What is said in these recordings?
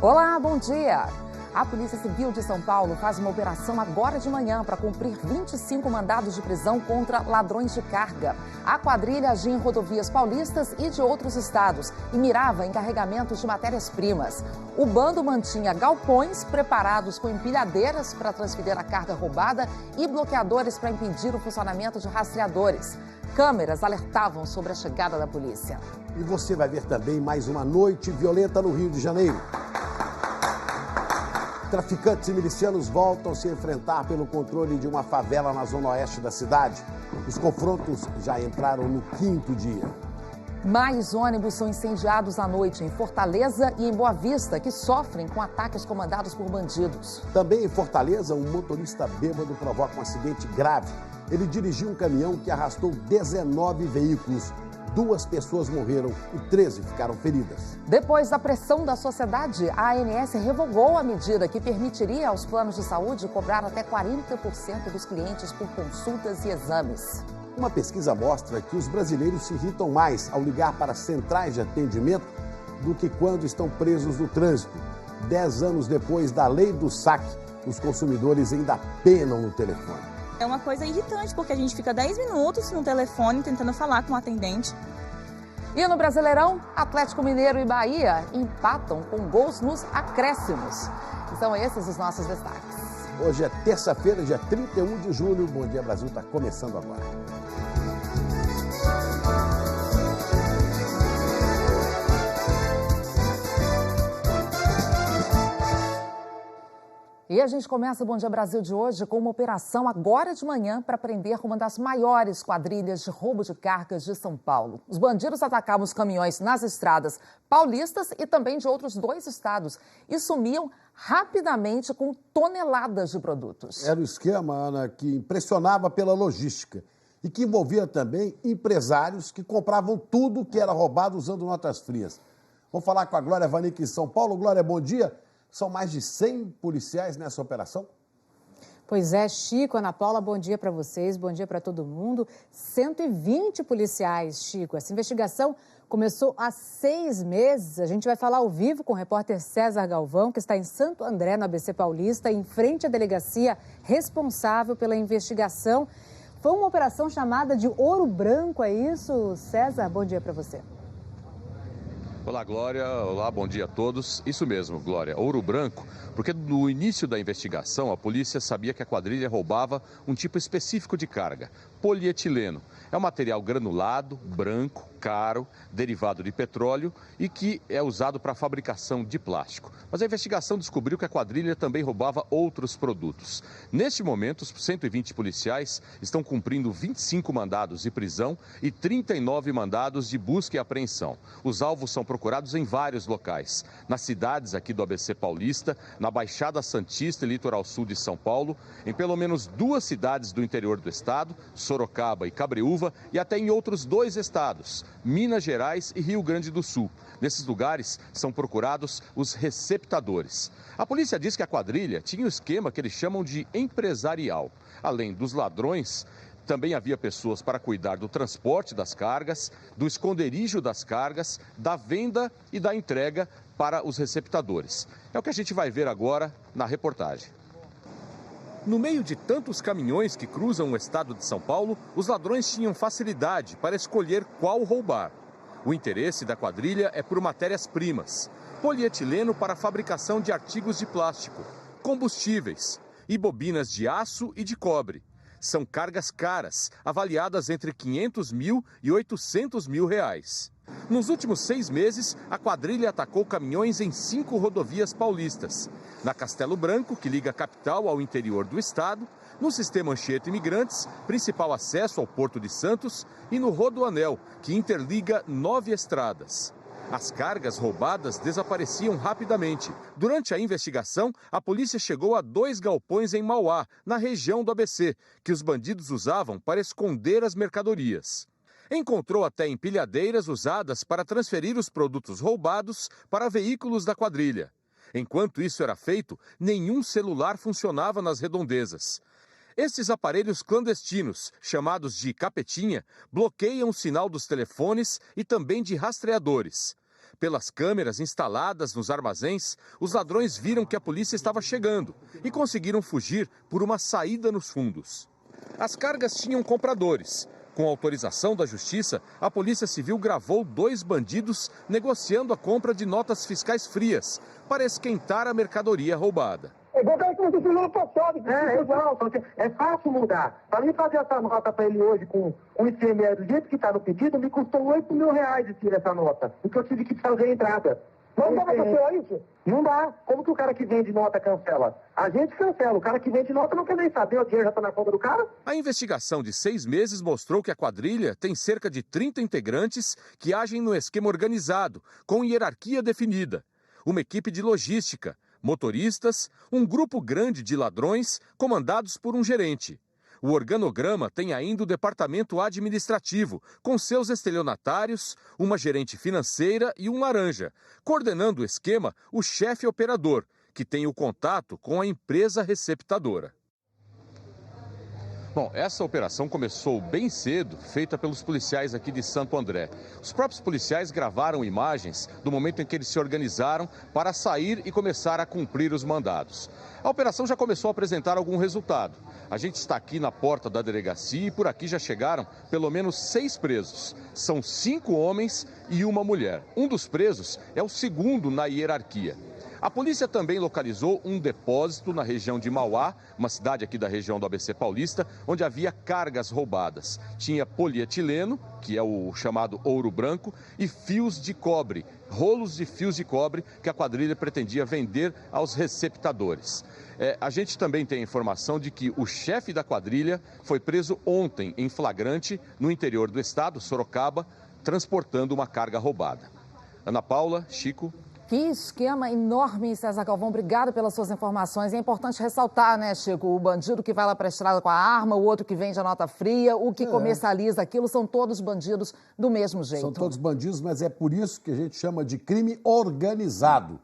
Olá, bom dia! A Polícia Civil de São Paulo faz uma operação agora de manhã para cumprir 25 mandados de prisão contra ladrões de carga. A quadrilha agia em rodovias paulistas e de outros estados e mirava em carregamentos de matérias-primas. O bando mantinha galpões preparados com empilhadeiras para transferir a carga roubada e bloqueadores para impedir o funcionamento de rastreadores. Câmeras alertavam sobre a chegada da polícia. E você vai ver também mais uma noite violenta no Rio de Janeiro. Traficantes e milicianos voltam a se enfrentar pelo controle de uma favela na zona oeste da cidade. Os confrontos já entraram no 5º dia. Mais ônibus são incendiados à noite em Fortaleza e em Boa Vista, que sofrem com ataques comandados por bandidos. Também em Fortaleza, um motorista bêbado provoca um acidente grave. Ele dirigiu um caminhão que arrastou 19 veículos. 2 pessoas morreram e 13 ficaram feridas. Depois da pressão da sociedade, a ANS revogou a medida que permitiria aos planos de saúde cobrar até 40% dos clientes por consultas e exames. Uma pesquisa mostra que os brasileiros se irritam mais ao ligar para centrais de atendimento do que quando estão presos no trânsito. 10 anos depois da lei do saque, os consumidores ainda penam no telefone. É uma coisa irritante, porque a gente fica 10 minutos no telefone tentando falar com o atendente. E no Brasileirão, Atlético Mineiro e Bahia empatam com gols nos acréscimos. E são esses os nossos destaques. Hoje é terça-feira, dia 31 de julho. Bom Dia Brasil está começando agora. E a gente começa o Bom Dia Brasil de hoje com uma operação agora de manhã para prender uma das maiores quadrilhas de roubo de cargas de São Paulo. Os bandidos atacavam os caminhões nas estradas paulistas e também de outros 2 estados e sumiam rapidamente com toneladas de produtos. Era o esquema, Ana, que impressionava pela logística e que envolvia também empresários que compravam tudo que era roubado usando notas frias. Vamos falar com a Glória Vanica em São Paulo. Glória, bom dia. São mais de 100 policiais nessa operação? Pois é, Chico, Ana Paula, bom dia para vocês, bom dia para todo mundo. 120 policiais, Chico. Essa investigação começou há 6 meses. A gente vai falar ao vivo com o repórter César Galvão, que está em Santo André, no ABC Paulista, em frente à delegacia responsável pela investigação. Foi uma operação chamada de Ouro Branco, é isso? César, bom dia para você. Olá, Glória. Olá, bom dia a todos. Isso mesmo, Glória. Ouro Branco, porque no início da investigação a polícia sabia que a quadrilha roubava um tipo específico de carga, polietileno. É um material granulado, branco, caro, derivado de petróleo e que é usado para a fabricação de plástico. Mas a investigação descobriu que a quadrilha também roubava outros produtos. Neste momento, os 120 policiais estão cumprindo 25 mandados de prisão e 39 mandados de busca e apreensão. Os alvos são procurados em vários locais, nas cidades aqui do ABC Paulista, na Baixada Santista e Litoral Sul de São Paulo, em pelo menos 2 cidades do interior do estado, Sorocaba e Cabreúva, e até em outros 2 estados, Minas Gerais e Rio Grande do Sul. Nesses lugares são procurados os receptadores. A polícia diz que a quadrilha tinha um esquema que eles chamam de empresarial. Além dos ladrões, também havia pessoas para cuidar do transporte das cargas, do esconderijo das cargas, da venda e da entrega para os receptadores. É o que a gente vai ver agora na reportagem. No meio de tantos caminhões que cruzam o estado de São Paulo, os ladrões tinham facilidade para escolher qual roubar. O interesse da quadrilha é por matérias-primas: polietileno para a fabricação de artigos de plástico, combustíveis e bobinas de aço e de cobre. São cargas caras, avaliadas entre 500 mil e 800 mil reais. Nos últimos 6 meses, a quadrilha atacou caminhões em 5 rodovias paulistas. Na Castelo Branco, que liga a capital ao interior do estado, no sistema Anchieta Imigrantes, principal acesso ao Porto de Santos, e no Rodoanel, que interliga 9 estradas. As cargas roubadas desapareciam rapidamente. Durante a investigação, a polícia chegou a 2 galpões em Mauá, na região do ABC, que os bandidos usavam para esconder as mercadorias. Encontrou até empilhadeiras usadas para transferir os produtos roubados para veículos da quadrilha. Enquanto isso era feito, nenhum celular funcionava nas redondezas. Esses aparelhos clandestinos, chamados de capetinha, bloqueiam o sinal dos telefones e também de rastreadores. Pelas câmeras instaladas nos armazéns, os ladrões viram que a polícia estava chegando e conseguiram fugir por uma saída nos fundos. As cargas tinham compradores. Com autorização da Justiça, a Polícia Civil gravou 2 bandidos negociando a compra de notas fiscais frias para esquentar a mercadoria roubada. É igual que não precisa no passado. É igual, é fácil mudar. Para mim fazer essa nota para ele hoje com o ICMS do jeito que está no pedido, me custou R$8.000 essa nota, porque eu tive que fazer a entrada. Não dá para cancelar isso? Não dá. Como que o cara que vende nota cancela? A gente cancela. O cara que vende nota não quer nem saber, o dinheiro já está na conta do cara. A investigação de 6 meses mostrou que a quadrilha tem cerca de 30 integrantes que agem no esquema organizado, com hierarquia definida. Uma equipe de logística, motoristas, um grupo grande de ladrões comandados por um gerente. O organograma tem ainda o departamento administrativo, com seus estelionatários, uma gerente financeira e um laranja. Coordenando o esquema, o chefe operador, que tem o contato com a empresa receptadora. Bom, essa operação começou bem cedo, feita pelos policiais aqui de Santo André. Os próprios policiais gravaram imagens do momento em que eles se organizaram para sair e começar a cumprir os mandados. A operação já começou a apresentar algum resultado. A gente está aqui na porta da delegacia e por aqui já chegaram pelo menos 6 presos. São 5 homens e uma mulher. Um dos presos é o segundo na hierarquia. A polícia também localizou um depósito na região de Mauá, uma cidade aqui da região do ABC Paulista, onde havia cargas roubadas. Tinha polietileno, que é o chamado ouro branco, e fios de cobre, rolos de fios de cobre que a quadrilha pretendia vender aos receptadores. A gente também tem a informação de que o chefe da quadrilha foi preso ontem em flagrante no interior do estado, Sorocaba, transportando uma carga roubada. Ana Paula, Chico. Que esquema enorme, César Galvão. Obrigado pelas suas informações. É importante ressaltar, né, Chico? O bandido que vai lá para a estrada com a arma, o outro que vende a nota fria, o que comercializa aquilo, são todos bandidos do mesmo jeito. São todos bandidos, mas é por isso que a gente chama de crime organizado,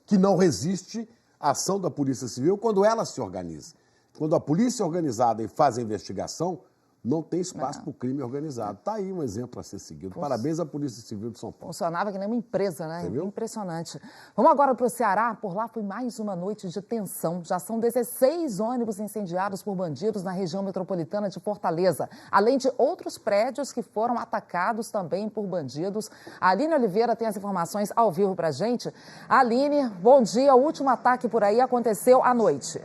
que não resiste à ação da Polícia Civil quando ela se organiza. Quando a polícia é organizada e faz a investigação, não tem espaço para o crime organizado. Está aí um exemplo a ser seguido. Parabéns à Polícia Civil de São Paulo. Funcionava que nem uma empresa, né? Você viu? Impressionante. Vamos agora para o Ceará. Por lá foi mais uma noite de tensão. Já são 16 ônibus incendiados por bandidos na região metropolitana de Fortaleza, além de outros prédios que foram atacados também por bandidos. A Aline Oliveira tem as informações ao vivo para a gente. Aline, bom dia. O último ataque por aí aconteceu à noite.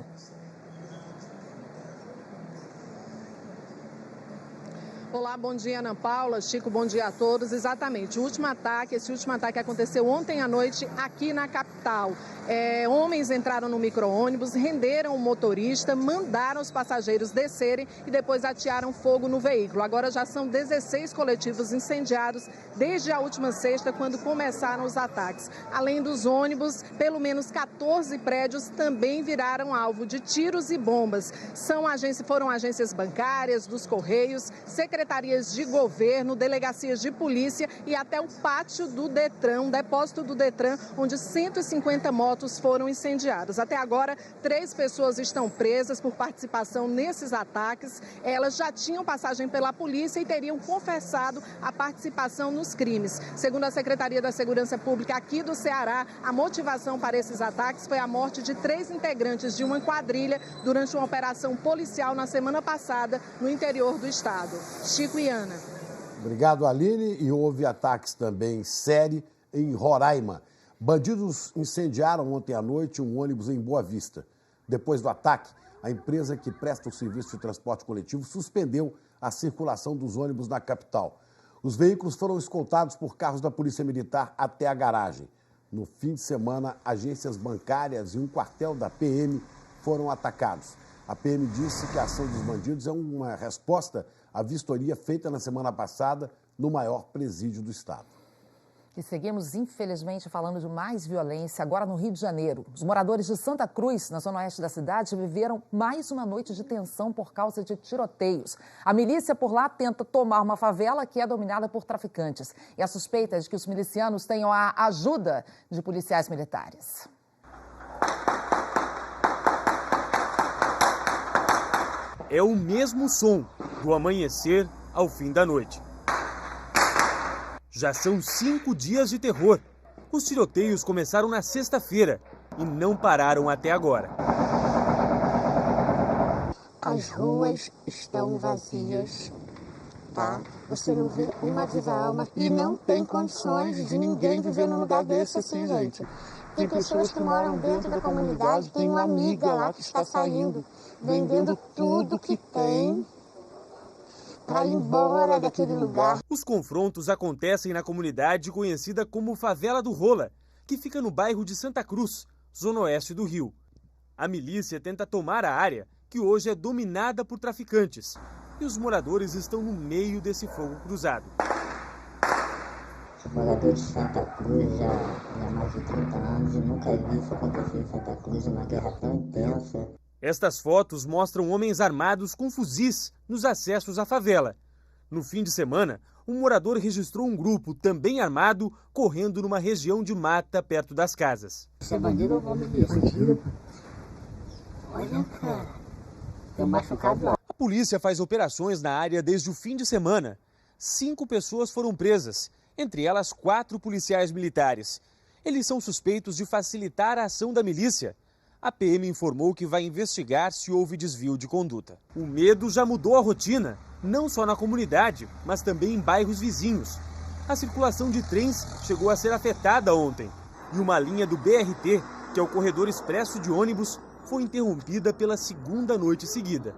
Olá, bom dia, Ana Paula, Chico, bom dia a todos. Exatamente, esse último ataque aconteceu ontem à noite aqui na capital. Homens entraram no micro-ônibus, renderam o motorista, mandaram os passageiros descerem e depois atearam fogo no veículo. Agora já são 16 coletivos incendiados desde a última sexta, quando começaram os ataques. Além dos ônibus, pelo menos 14 prédios também viraram alvo de tiros e bombas. Foram agências bancárias, dos Correios, secretarias de governo, delegacias de polícia e até o pátio do Detran, um depósito do Detran, onde 150 motos foram incendiadas. Até agora, 3 pessoas estão presas por participação nesses ataques. Elas já tinham passagem pela polícia e teriam confessado a participação nos crimes. Segundo a Secretaria da Segurança Pública aqui do Ceará, a motivação para esses ataques foi a morte de 3 integrantes de uma quadrilha durante uma operação policial na semana passada no interior do estado. Chico e Ana. Obrigado, Aline. E houve ataques também em série em Roraima. Bandidos incendiaram ontem à noite um ônibus em Boa Vista. Depois do ataque, a empresa que presta o serviço de transporte coletivo suspendeu a circulação dos ônibus na capital. Os veículos foram escoltados por carros da Polícia Militar até a garagem. No fim de semana, agências bancárias e um quartel da PM foram atacados. A PM disse que a ação dos bandidos é uma resposta à vistoria feita na semana passada no maior presídio do estado. E seguimos, infelizmente, falando de mais violência agora no Rio de Janeiro. Os moradores de Santa Cruz, na zona oeste da cidade, viveram mais uma noite de tensão por causa de tiroteios. A milícia por lá tenta tomar uma favela que é dominada por traficantes. E a suspeita é de que os milicianos tenham a ajuda de policiais militares. É o mesmo som do amanhecer ao fim da noite. Já são 5 dias de terror Os tiroteios começaram na sexta-feira e não pararam até agora. As ruas estão vazias, tá? Você não vê uma viva alma e não tem condições de ninguém viver num lugar desse assim, gente. Tem pessoas que moram dentro da comunidade, tem uma amiga lá que está saindo, vendendo tudo que tem para ir embora daquele lugar. Os confrontos acontecem na comunidade conhecida como Favela do Rola, que fica no bairro de Santa Cruz, zona oeste do Rio. A milícia tenta tomar a área, que hoje é dominada por traficantes, e os moradores estão no meio desse fogo cruzado. Sou morador de Santa Cruz já há mais de 30 anos e nunca vi isso acontecer em Santa Cruz, uma guerra tão intensa. Estas fotos mostram homens armados com fuzis nos acessos à favela. No fim de semana, um morador registrou um grupo também armado correndo numa região de mata perto das casas. Você é bandido ou bandido? Olha, cara, tem um machucado lá. A polícia faz operações na área desde o fim de semana. 5 pessoas foram presas, entre elas 4 policiais militares. Eles são suspeitos de facilitar a ação da milícia. A PM informou que vai investigar se houve desvio de conduta. O medo já mudou a rotina, não só na comunidade, mas também em bairros vizinhos. A circulação de trens chegou a ser afetada ontem. E uma linha do BRT, que é o corredor expresso de ônibus, foi interrompida pela segunda noite seguida.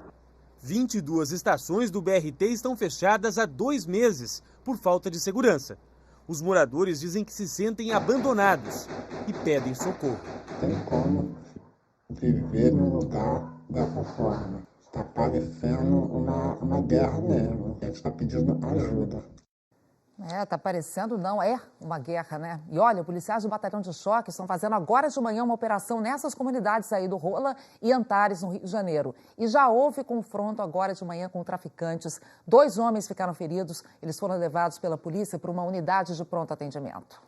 22 estações do BRT estão fechadas há 2 meses por falta de segurança. Os moradores dizem que se sentem abandonados e pedem socorro. Tem como viver num lugar dessa forma. Está parecendo uma guerra mesmo. A gente está pedindo ajuda. Tá parecendo, não é uma guerra, né? E olha, policiais do Batalhão de Choque estão fazendo agora de manhã uma operação nessas comunidades aí do Rola e Antares, no Rio de Janeiro. E já houve confronto agora de manhã com traficantes. 2 homens ficaram feridos, eles foram levados pela polícia para uma unidade de pronto atendimento.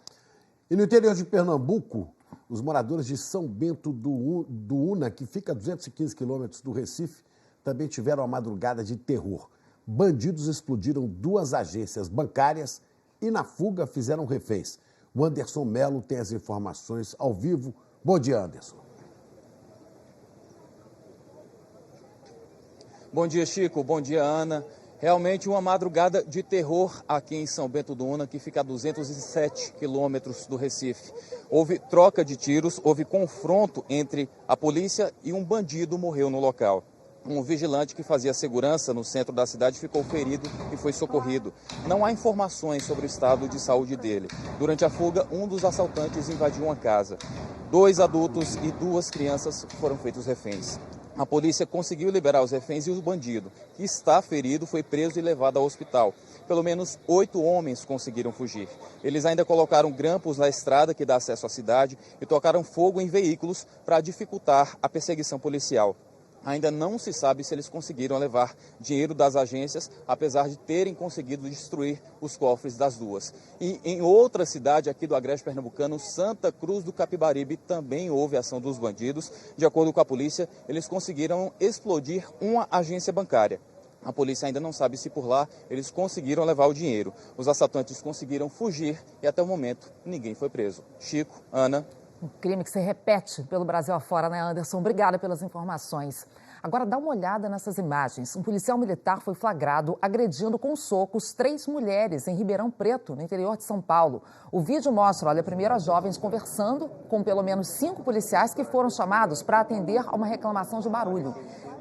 E no interior de Pernambuco, os moradores de São Bento do Una, que fica a 215 quilômetros do Recife, também tiveram uma madrugada de terror. Bandidos explodiram 2 agências bancárias e, na fuga, fizeram reféns. O Anderson Melo tem as informações ao vivo. Bom dia, Anderson. Bom dia, Chico. Bom dia, Ana. Realmente uma madrugada de terror aqui em São Bento do Una, que fica a 207 quilômetros do Recife. Houve troca de tiros, houve confronto entre a polícia e um bandido morreu no local. Um vigilante que fazia segurança no centro da cidade ficou ferido e foi socorrido. Não há informações sobre o estado de saúde dele. Durante a fuga, um dos assaltantes invadiu uma casa. 2 adultos e 2 crianças foram feitos reféns. A polícia conseguiu liberar os reféns e o bandido, que está ferido, foi preso e levado ao hospital. Pelo menos 8 homens conseguiram fugir. Eles ainda colocaram grampos na estrada que dá acesso à cidade e tocaram fogo em veículos para dificultar a perseguição policial. Ainda não se sabe se eles conseguiram levar dinheiro das agências, apesar de terem conseguido destruir os cofres das 2. E em outra cidade aqui do Agreste Pernambucano, Santa Cruz do Capibaribe, também houve ação dos bandidos. De acordo com a polícia, eles conseguiram explodir uma agência bancária. A polícia ainda não sabe se por lá eles conseguiram levar o dinheiro. Os assaltantes conseguiram fugir e até o momento ninguém foi preso. Chico, Ana. Um crime que se repete pelo Brasil afora, né, Anderson? Obrigada pelas informações. Agora, dá uma olhada nessas imagens. Um policial militar foi flagrado agredindo com socos 3 mulheres em Ribeirão Preto, no interior de São Paulo. O vídeo mostra, olha, primeiro as jovens conversando com pelo menos 5 policiais que foram chamados para atender a uma reclamação de barulho.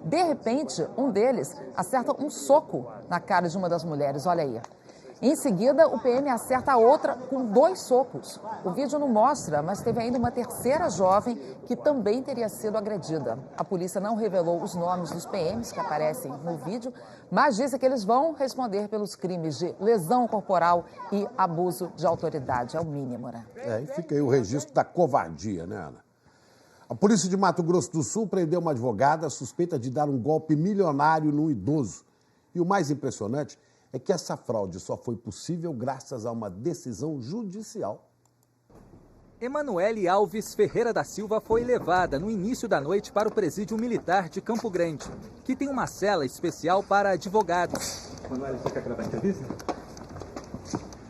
De repente, um deles acerta um soco na cara de uma das mulheres, olha aí. Em seguida, o PM acerta a outra com 2 socos. O vídeo não mostra, mas teve ainda uma terceira jovem que também teria sido agredida. A polícia não revelou os nomes dos PMs que aparecem no vídeo, mas disse que eles vão responder pelos crimes de lesão corporal e abuso de autoridade. É o mínimo, né? E fica aí o registro da covardia, né, Ana? A polícia de Mato Grosso do Sul prendeu uma advogada suspeita de dar um golpe milionário num idoso. E o mais impressionante é que essa fraude só foi possível graças a uma decisão judicial. Emanuele Alves Ferreira da Silva foi levada no início da noite para o presídio militar de Campo Grande, que tem uma cela especial para advogados. Emanuele, você quer gravar a entrevista?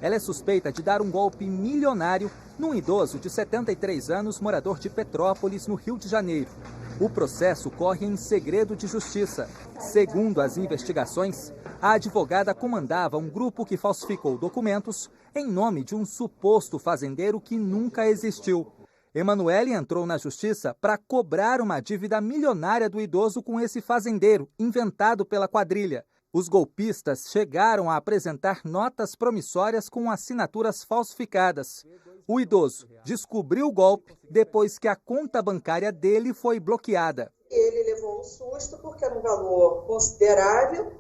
Ela é suspeita de dar um golpe milionário num idoso de 73 anos, morador de Petrópolis, no Rio de Janeiro. O processo corre em segredo de justiça. Segundo as investigações, a advogada comandava um grupo que falsificou documentos em nome de um suposto fazendeiro que nunca existiu. Emanuele entrou na justiça para cobrar uma dívida milionária do idoso com esse fazendeiro, inventado pela quadrilha. Os golpistas chegaram a apresentar notas promissórias com assinaturas falsificadas. O idoso descobriu o golpe depois que a conta bancária dele foi bloqueada. Ele levou um susto porque era um valor considerável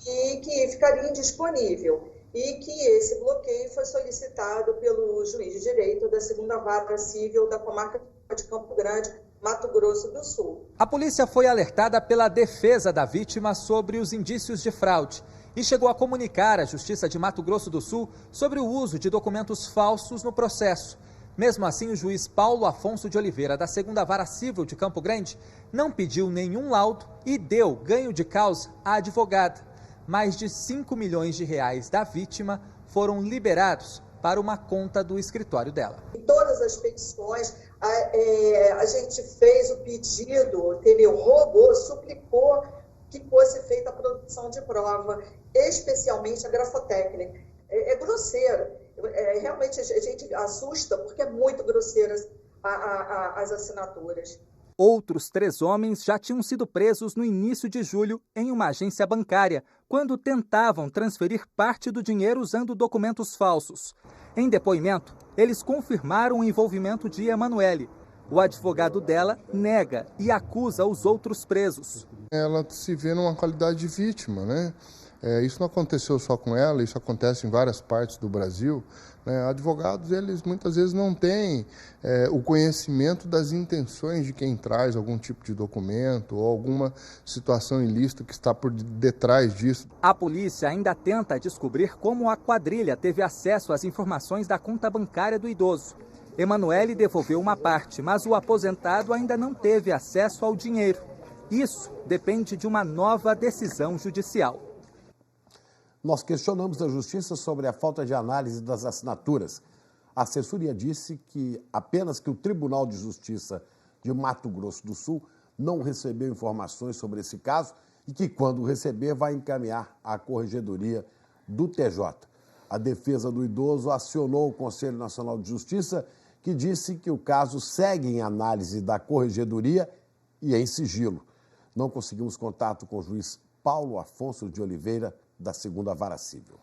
e que ficaria indisponível. E que esse bloqueio foi solicitado pelo juiz de direito da 2ª Vara Civil da comarca de Campo Grande, Mato Grosso do Sul. A polícia foi alertada pela defesa da vítima sobre os indícios de fraude e chegou a comunicar à Justiça de Mato Grosso do Sul sobre o uso de documentos falsos no processo. Mesmo assim, o juiz Paulo Afonso de Oliveira, da 2ª Vara Civil de Campo Grande, não pediu nenhum laudo e deu ganho de causa à advogada. Mais de 5 milhões de reais da vítima foram liberados para uma conta do escritório dela. Em todas as petições, a gente fez o pedido, teve o robô, suplicou que fosse feita a produção de prova, especialmente a grafotécnica. É grosseiro, realmente a gente assusta porque é muito grosseiras as assinaturas. Outros 3 homens já tinham sido presos no início de julho em uma agência bancária, quando tentavam transferir parte do dinheiro usando documentos falsos. Em depoimento, eles confirmaram o envolvimento de Emanuele. O advogado dela nega e acusa os outros presos. Ela se vê numa qualidade de vítima, né? Isso não aconteceu só com ela, isso acontece em várias partes do Brasil. Advogados, eles muitas vezes não têm o conhecimento das intenções de quem traz algum tipo de documento ou alguma situação ilícita que está por detrás disso. A polícia ainda tenta descobrir como a quadrilha teve acesso às informações da conta bancária do idoso. Emanuele devolveu uma parte, mas o aposentado ainda não teve acesso ao dinheiro. Isso depende de uma nova decisão judicial. Nós questionamos a Justiça sobre a falta de análise das assinaturas. A assessoria disse que apenas que o Tribunal de Justiça de Mato Grosso do Sul não recebeu informações sobre esse caso e que, quando receber, vai encaminhar à Corregedoria do TJ. A defesa do idoso acionou o Conselho Nacional de Justiça, que disse que o caso segue em análise da Corregedoria e em sigilo. Não conseguimos contato com o juiz Paulo Afonso de Oliveira, da 2ª Vara Civil.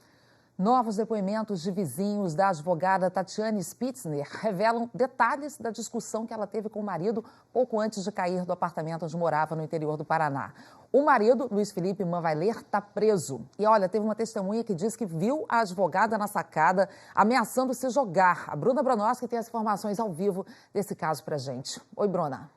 Novos depoimentos de vizinhos da advogada Tatiane Spitzner revelam detalhes da discussão que ela teve com o marido pouco antes de cair do apartamento onde morava no interior do Paraná. O marido, Luiz Felipe Manvailer, está preso. E olha, teve uma testemunha que diz que viu a advogada na sacada ameaçando se jogar. A Bruna Bronoski tem as informações ao vivo desse caso pra gente. Oi, Bruna.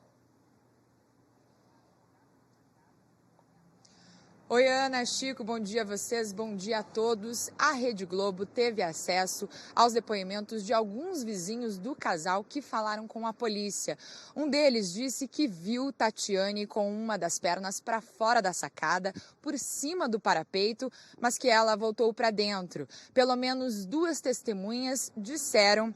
Oi, Ana, Chico, bom dia a vocês, bom dia a todos. A Rede Globo teve acesso aos depoimentos de alguns vizinhos do casal que falaram com a polícia. Um deles disse que viu Tatiane com uma das pernas para fora da sacada, por cima do parapeito, mas que ela voltou para dentro. Pelo menos 2 testemunhas disseram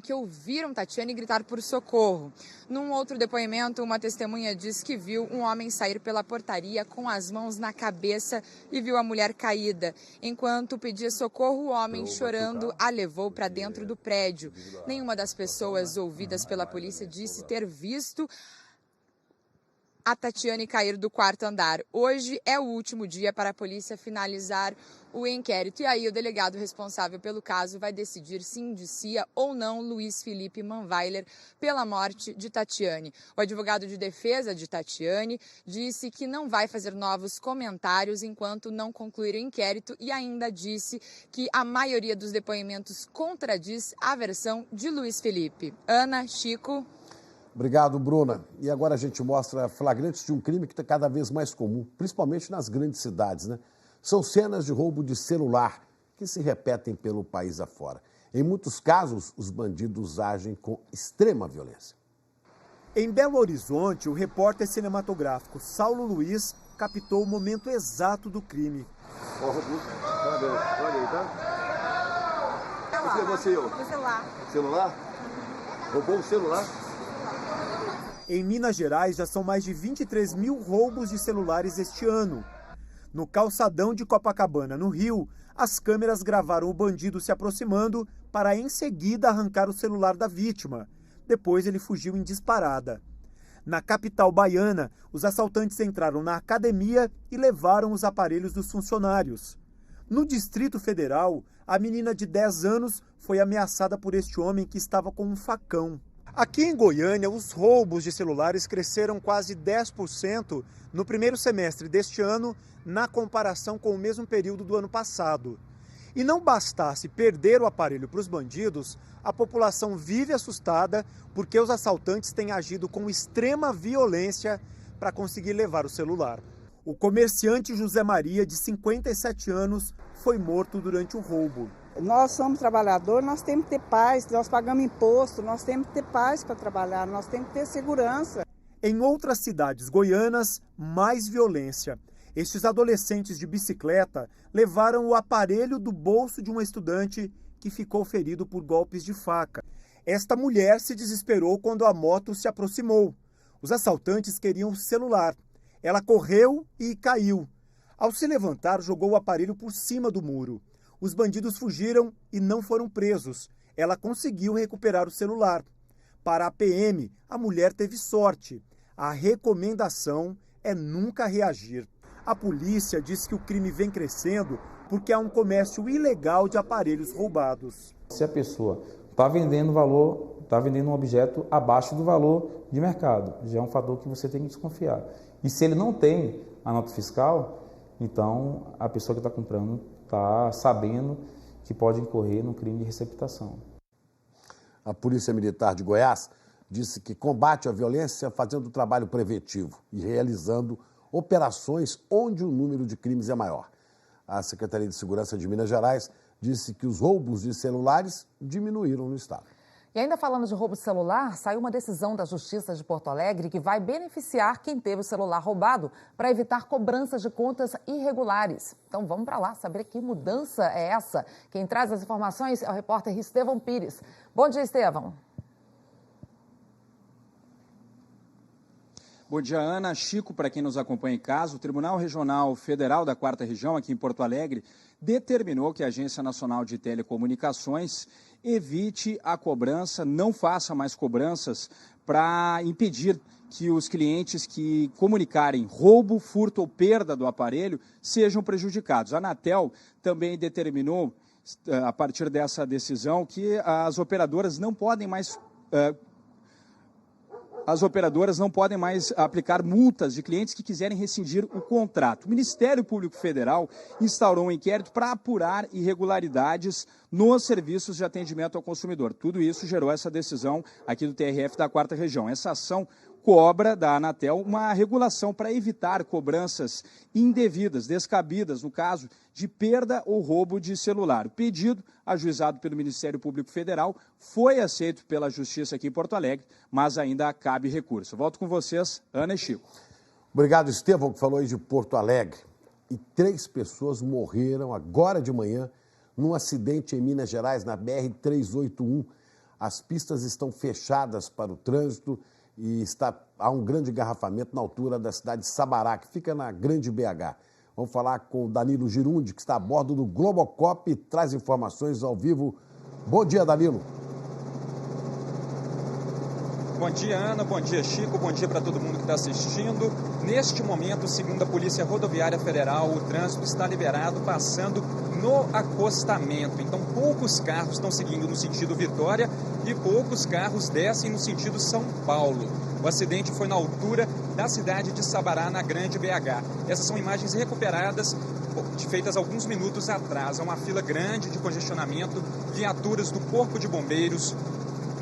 que ouviram Tatiane gritar por socorro. Num outro depoimento, uma testemunha diz que viu um homem sair pela portaria com as mãos na cabeça e viu a mulher caída. Enquanto pedia socorro, o homem, chorando, a levou para dentro do prédio. Nenhuma das pessoas ouvidas pela polícia disse ter visto a Tatiane cair do 4º andar. Hoje é o último dia para a polícia finalizar o inquérito. E aí o delegado responsável pelo caso vai decidir se indicia ou não Luiz Felipe Manvailer pela morte de Tatiane. O advogado de defesa de Tatiane disse que não vai fazer novos comentários enquanto não concluir o inquérito e ainda disse que a maioria dos depoimentos contradiz a versão de Luiz Felipe. Ana, Chico. Obrigado, Bruna. E agora a gente mostra flagrantes de um crime que está cada vez mais comum, principalmente nas grandes cidades, né? São cenas de roubo de celular que se repetem pelo país afora. Em muitos casos, os bandidos agem com extrema violência. Em Belo Horizonte, o repórter cinematográfico Saulo Luiz captou o momento exato do crime. Ó, olha aí, tá? O que levou seu? O celular. Celular? Roubou o celular? Em Minas Gerais, já são mais de 23 mil roubos de celulares este ano. No calçadão de Copacabana, no Rio, as câmeras gravaram o bandido se aproximando para em seguida arrancar o celular da vítima. Depois ele fugiu em disparada. Na capital baiana, os assaltantes entraram na academia e levaram os aparelhos dos funcionários. No Distrito Federal, a menina de 10 anos foi ameaçada por este homem que estava com um facão. Aqui em Goiânia, os roubos de celulares cresceram quase 10% no primeiro semestre deste ano, na comparação com o mesmo período do ano passado. E não bastasse perder o aparelho para os bandidos, a população vive assustada porque os assaltantes têm agido com extrema violência para conseguir levar o celular. O comerciante José Maria, de 57 anos, foi morto durante o roubo. Nós somos trabalhadores, nós temos que ter paz, nós pagamos imposto, nós temos que ter paz para trabalhar, nós temos que ter segurança. Em outras cidades goianas, mais violência. Estes adolescentes de bicicleta levaram o aparelho do bolso de uma estudante que ficou ferido por golpes de faca. Esta mulher se desesperou quando a moto se aproximou. Os assaltantes queriam o celular. Ela correu e caiu. Ao se levantar, jogou o aparelho por cima do muro. Os bandidos fugiram e não foram presos. Ela conseguiu recuperar o celular. Para a PM, a mulher teve sorte. A recomendação é nunca reagir. A polícia diz que o crime vem crescendo porque há um comércio ilegal de aparelhos roubados. Se a pessoa está vendendo um objeto abaixo do valor de mercado, já é um fator que você tem que desconfiar. E se ele não tem a nota fiscal, então a pessoa que está comprando está sabendo que pode incorrer no crime de receptação. A Polícia Militar de Goiás disse que combate a violência fazendo trabalho preventivo e realizando operações onde o número de crimes é maior. A Secretaria de Segurança de Minas Gerais disse que os roubos de celulares diminuíram no estado. E ainda falando de roubo de celular, saiu uma decisão da Justiça de Porto Alegre que vai beneficiar quem teve o celular roubado para evitar cobranças de contas irregulares. Então vamos para lá saber que mudança é essa. Quem traz as informações é o repórter Estevão Pires. Bom dia, Estevão. Bom dia, Ana. Chico, para quem nos acompanha em casa, o Tribunal Regional Federal da 4ª Região, aqui em Porto Alegre, determinou que a Agência Nacional de Telecomunicações evite a cobrança, não faça mais cobranças para impedir que os clientes que comunicarem roubo, furto ou perda do aparelho sejam prejudicados. A Anatel também determinou, a partir dessa decisão, que as operadoras não podem mais aplicar multas de clientes que quiserem rescindir o contrato. O Ministério Público Federal instaurou um inquérito para apurar irregularidades nos serviços de atendimento ao consumidor. Tudo isso gerou essa decisão aqui do TRF da 4ª Região. Essa ação cobra da Anatel uma regulação para evitar cobranças indevidas, descabidas, no caso de perda ou roubo de celular. O pedido, ajuizado pelo Ministério Público Federal, foi aceito pela Justiça aqui em Porto Alegre, mas ainda cabe recurso. Volto com vocês, Ana e Chico. Obrigado, Estevão, que falou aí de Porto Alegre. E 3 pessoas morreram agora de manhã num acidente em Minas Gerais, na BR-381. As pistas estão fechadas para o trânsito e há um grande engarrafamento na altura da cidade de Sabará, que fica na Grande BH. Vamos falar com o Danilo Girundi, que está a bordo do Globocop e traz informações ao vivo. Bom dia, Danilo. Bom dia, Ana. Bom dia, Chico. Bom dia para todo mundo que está assistindo. Neste momento, segundo a Polícia Rodoviária Federal, o trânsito está liberado passando no acostamento. Então, poucos carros estão seguindo no sentido Vitória e poucos carros descem no sentido São Paulo. O acidente foi na altura da cidade de Sabará, na Grande BH. Essas são imagens recuperadas, feitas alguns minutos atrás. Há uma fila grande de congestionamento, viaturas do Corpo de Bombeiros,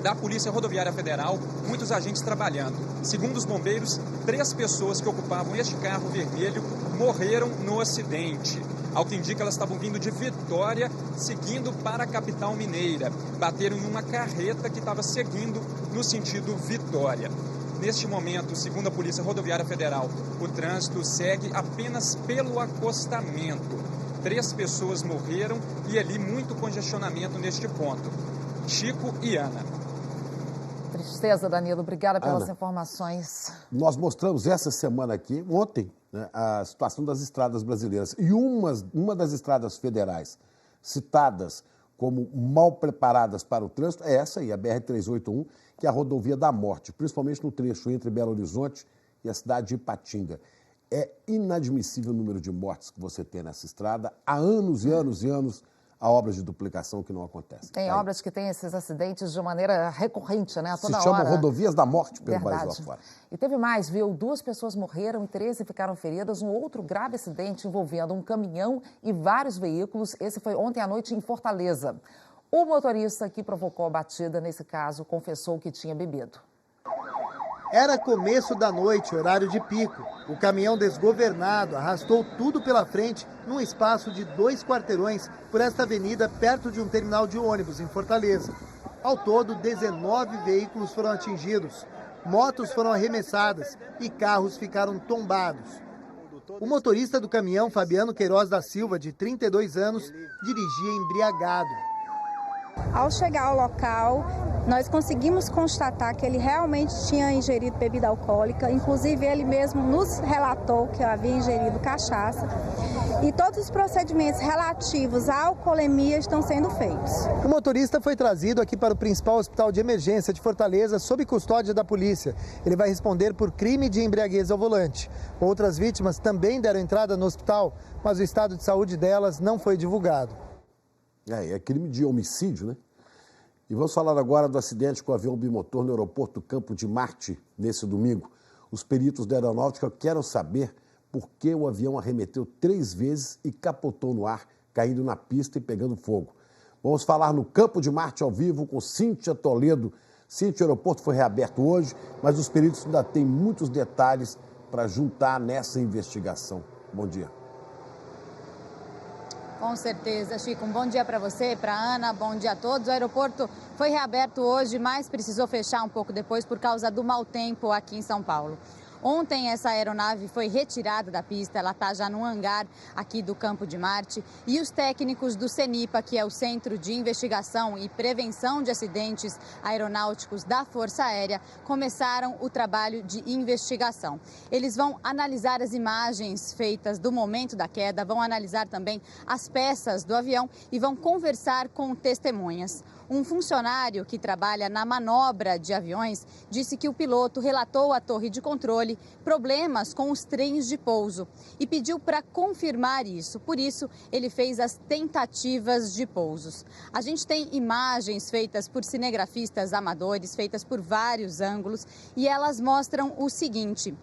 da Polícia Rodoviária Federal, muitos agentes trabalhando. Segundo os bombeiros, 3 pessoas que ocupavam este carro vermelho morreram no acidente. Ao que indica, elas estavam vindo de Vitória, seguindo para a capital mineira. Bateram em uma carreta que estava seguindo no sentido Vitória. Neste momento, segundo a Polícia Rodoviária Federal, o trânsito segue apenas pelo acostamento. 3 pessoas morreram e ali muito congestionamento neste ponto. Chico e Ana. Tristeza, Danilo. Obrigada pelas Ana, informações. Nós mostramos essa semana aqui, ontem, né, a situação das estradas brasileiras. E uma das estradas federais citadas como mal preparadas para o trânsito é essa aí, a BR-381, que é a rodovia da morte, principalmente no trecho entre Belo Horizonte e a cidade de Ipatinga. É inadmissível o número de mortes que você tem nessa estrada. Há anos e anos e anos há obras de duplicação que não acontecem. Tem obras que têm esses acidentes de maneira recorrente, né? Toda hora. Se chamam rodovias da morte pelo país lá fora. E teve mais, viu? 2 pessoas morreram e 13 ficaram feridas. Um outro grave acidente envolvendo um caminhão e vários veículos. Esse foi ontem à noite em Fortaleza. O motorista que provocou a batida, nesse caso, confessou que tinha bebido. Era começo da noite, horário de pico. O caminhão desgovernado arrastou tudo pela frente num espaço de 2 quarteirões por esta avenida perto de um terminal de ônibus em Fortaleza. Ao todo, 19 veículos foram atingidos. Motos foram arremessadas e carros ficaram tombados. O motorista do caminhão, Fabiano Queiroz da Silva, de 32 anos, dirigia embriagado. Ao chegar ao local, nós conseguimos constatar que ele realmente tinha ingerido bebida alcoólica, inclusive ele mesmo nos relatou que havia ingerido cachaça, e todos os procedimentos relativos à alcoolemia estão sendo feitos. O motorista foi trazido aqui para o principal hospital de emergência de Fortaleza sob custódia da polícia. Ele vai responder por crime de embriaguez ao volante. Outras vítimas também deram entrada no hospital, mas o estado de saúde delas não foi divulgado. É crime de homicídio, né? E vamos falar agora do acidente com o avião bimotor no aeroporto Campo de Marte, nesse domingo. Os peritos da aeronáutica querem saber por que o avião arremeteu 3 vezes e capotou no ar, caindo na pista e pegando fogo. Vamos falar no Campo de Marte ao vivo com Cíntia Toledo. Cíntia, o aeroporto foi reaberto hoje, mas os peritos ainda têm muitos detalhes para juntar nessa investigação. Bom dia. Com certeza, Chico. Um bom dia para você, para a Ana, bom dia a todos. O aeroporto foi reaberto hoje, mas precisou fechar um pouco depois por causa do mau tempo aqui em São Paulo. Ontem essa aeronave foi retirada da pista, ela está já no hangar aqui do Campo de Marte. E os técnicos do CENIPA, que é o Centro de Investigação e Prevenção de Acidentes Aeronáuticos da Força Aérea, começaram o trabalho de investigação. Eles vão analisar as imagens feitas do momento da queda, vão analisar também as peças do avião e vão conversar com testemunhas. Um funcionário que trabalha na manobra de aviões disse que o piloto relatou à torre de controle problemas com os trens de pouso e pediu para confirmar isso. Por isso, ele fez as tentativas de pousos. A gente tem imagens feitas por cinegrafistas amadores, feitas por vários ângulos, e elas mostram o seguinte: